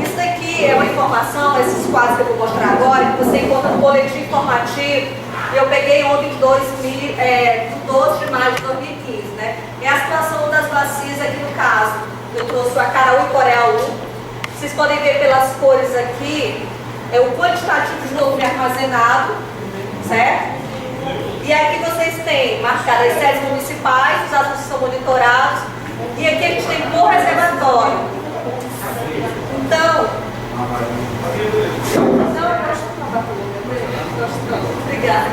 isso daqui é uma informação, esses quadros que eu vou mostrar agora, que você encontra no boletim informativo. Eu peguei ontem de 12 de maio de 2015, né? É a situação das bacias aqui no caso. Eu trouxe o Acaraú e Coreaú. Vocês podem ver pelas cores aqui, é o quantitativo de volume armazenado, certo? E aqui vocês têm marcadas as sedes municipais, os atos são monitorados, e aqui a gente tem por reservatório. Então, obrigada.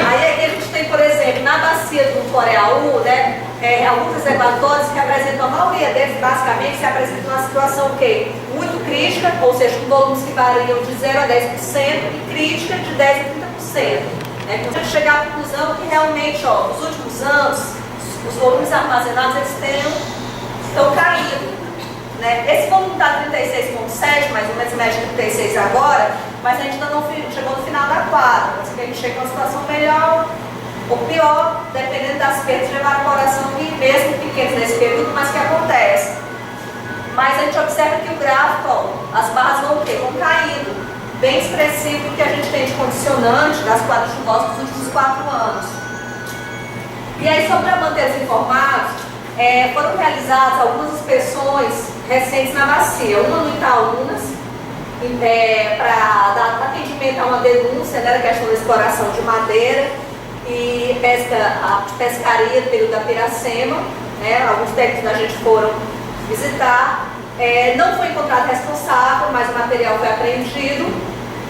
Aí aqui a gente tem, por exemplo, na bacia do Coreaú, né, alguns reservatórios que apresentam, a maioria deles basicamente se apresentam numa situação o quê? Muito crítica, ou seja, com volumes que variam de 0 a 10% e crítica de 10 a 30%. Né? Então a gente chega à conclusão que realmente, ó, nos últimos anos, os volumes armazenados eles estão caindo. Né? Esse volume está 36,7, mais ou menos média de 36 agora, mas a gente ainda não chegou no final da quadra. Assim que a gente chega a uma situação melhor ou pior, dependendo das perdas de evaporação e mesmo pequenas nesse período, mas que acontece. Mas a gente observa que o gráfico, ó, as barras vão caindo, bem expressivo do que a gente tem de condicionante das quadras chuvosas nos últimos 4 anos. E aí, só para manter-os informados, foram realizadas algumas inspeções recentes na bacia, uma no Itaúnas, para dar atendimento a uma denúncia, né, da questão da exploração de madeira e pescaria do período da Piracema, né, alguns técnicos da gente foram visitar, não foi encontrado responsável, mas o material foi apreendido,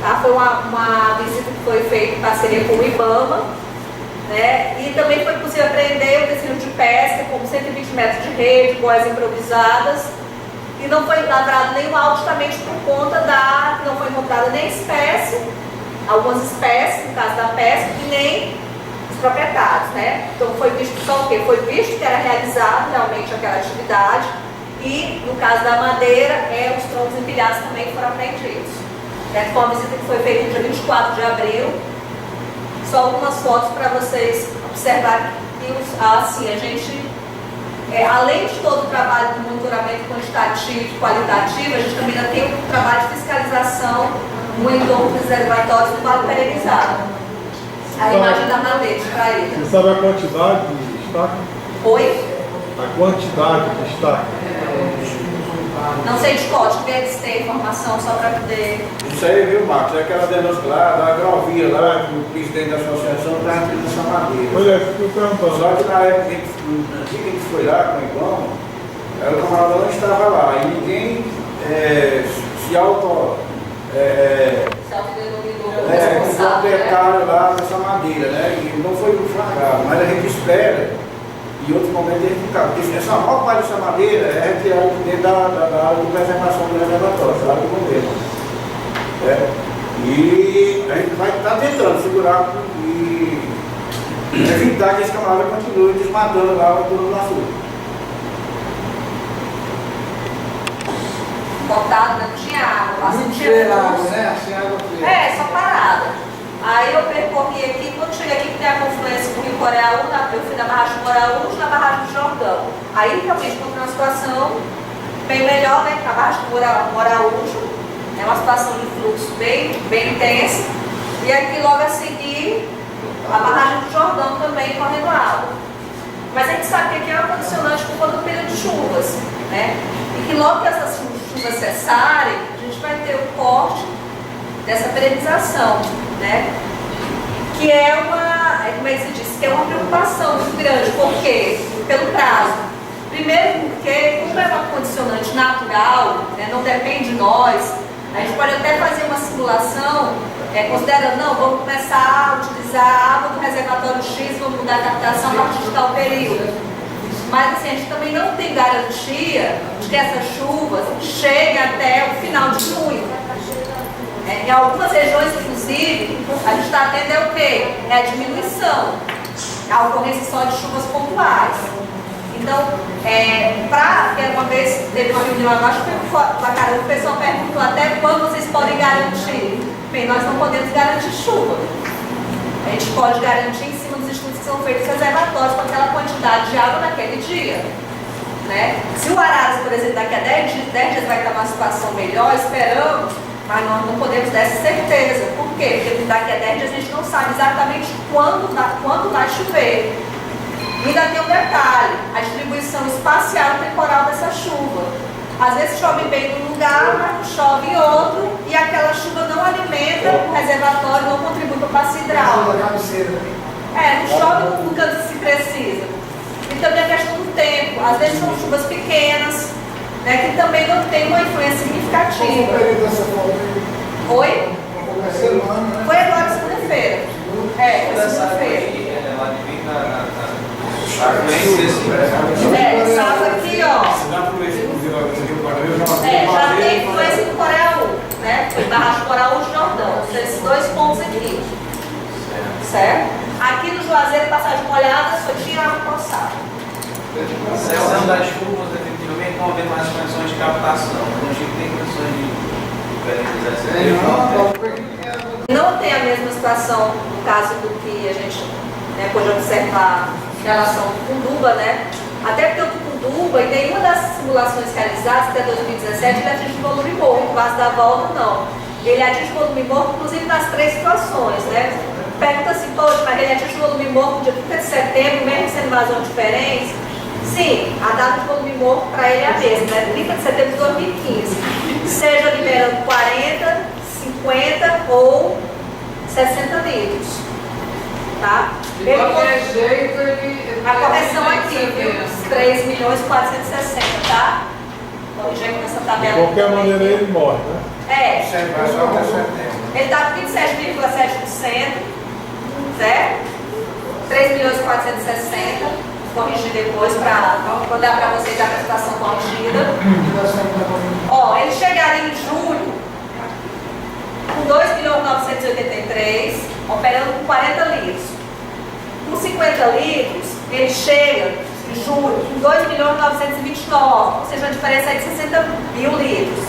tá? Foi uma visita que foi feita em parceria com o IBAMA, né? E também foi possível apreender o tecido de pesca, como 120 metros de rede, boias improvisadas E não foi lavrado nenhum auto justamente por conta da que não foi encontrada nem espécie, algumas espécies, no caso da pesca, e nem os proprietários, né? Então foi visto só o quê? Foi visto que era realizado realmente aquela atividade e, no caso da madeira, os troncos empilhados também foram apreendidos. Foi uma visita que foi feita no dia 24 de abril. Só algumas fotos para vocês observarem que, assim, a gente, além de todo o trabalho do monitoramento quantitativo e qualitativo, a gente também ainda tem um trabalho de fiscalização no entorno dos reservatórios do Vale Perenizado. A imagem da madeira extraída. Você sabe a quantidade de estaca? Oi? A quantidade de estaca? Não sei de código, eles têm informação só para poder... Isso aí, viu, Marcos? É aquela denúncia lá da Agrovia, lá, que o presidente da associação estava pedindo essa madeira. Pois é, isso que eu perguntando. Só que na época que a gente foi lá com o Ibama, o camarada não estava lá. E ninguém se proprietário lá dessa madeira, né? E não foi flagrado, mas a gente espera, em outros momentos a gente fica. Porque essa maior parte dessa madeira é retirada dentro da área de preservação do reservatório, da área do governo. E a gente vai estar tentando segurar e evitar que esse camarada continue desmatando lá o turno do açúcar. Cortado, não tinha água, Muito cheira água, né? Assim, água fria. só parada. Aí eu percorri aqui, quando cheguei aqui que tem a confluência com o Rio Coreaú, eu fui na barragem do Moraújo, na barragem do Jordão. Aí realmente encontrei uma situação bem melhor, né? A barragem do Moraújo é uma situação de fluxo bem intensa. E aqui logo a seguir, a barragem do Jordão também correndo água. Mas a gente sabe que aqui é uma condicionante por conta do período de chuvas, né? E que logo que essas chuvas cessarem, a gente vai ter o corte dessa perenização, né? Que é uma, como é que se diz? Que é uma preocupação muito grande. Por quê? Pelo prazo. Primeiro porque, como é uma condicionante natural, né, não depende de nós, a gente pode até fazer uma simulação, considerando, não, vamos começar a utilizar a água do reservatório X, vamos mudar a captação a partir de tal período. Mas assim, a gente também não tem garantia de que essas chuvas cheguem até o final de junho. Em algumas regiões, inclusive, a gente está atendendo o quê? É a diminuição, a ocorrência só de chuvas pontuais. Então, porque uma vez teve uma reunião, eu acho que foi o pessoal perguntou até quando vocês podem garantir. Bem, nós não podemos garantir chuva. A gente pode garantir em cima dos estudos que são feitos reservatórios com aquela quantidade de água naquele dia. Né? Se o Araras, por exemplo, daqui a 10 dias vai estar numa situação melhor, esperamos, mas nós não podemos dar essa certeza. Por quê? Porque daqui a 10 dias a gente não sabe exatamente quando vai chover. E ainda tem um detalhe, a distribuição espacial e temporal dessa chuva. Às vezes chove bem num lugar, mas não chove em outro, e aquela chuva não alimenta o reservatório, não contribui para a bacia hidráulica. Não chove no canto que se precisa. E também a questão do tempo. Às vezes são chuvas pequenas, né, que também não tem uma influência significativa. Oi? Foi agora segunda-feira. Foi segunda-feira. Sábado aqui, ó. Já tem influência do Coreaú, né? Foi barragem do Coreaú de Jordão. Esses dois pontos aqui. Certo? Aqui no Juazeiro, passagem molhada, só tinha água poçada. A seção das chuvas, definitivamente, não haver mais condições de captação. Então, a gente tem condições de não tem a mesma situação no caso do que a gente pode observar em relação ao Tucunduba, né? Até porque o Tucunduba, em nenhuma das simulações realizadas até 2017, ele atinge o volume morto, no caso da volta, não. Ele atinge o volume morto, inclusive, nas 3 situações, né? Pergunta assim, poxa, mas ele atinge o volume morto no dia 30 de setembro, mesmo sendo vazões diferentes? Sim, a data de volume morto para ele é a mesma, né? 30 de setembro de 2015. Seja liberando 40, 50 ou 60 litros. Tá? De qualquer jeito, a correção aqui, viu? 3 milhões e 460, tá? Corrigir nessa tabela. De qualquer maneira ele morre, né? Ele está com 27,7%, certo? 3 milhões e 460. Corrigir depois para dar para vocês a prestação corrigida. Ó, ele chegaria em julho com 2.983.000, operando com 40 litros. Com 50 litros, ele chega em julho com 2.929.000, ou seja, a diferença é de 60 mil litros.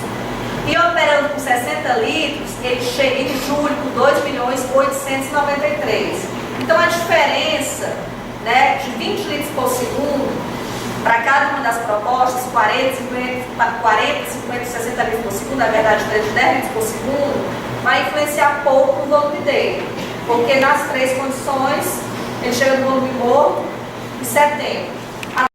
E operando com 60 litros, ele chega em julho com 2.893.000. Então a diferença, né, de 20 litros por segundo para cada uma das propostas, 40, 50, 60 litros por segundo, na verdade, a diferença de 10 litros por segundo, vai influenciar pouco no volume dele. Porque nas três condições, ele chega no volume morto em setembro.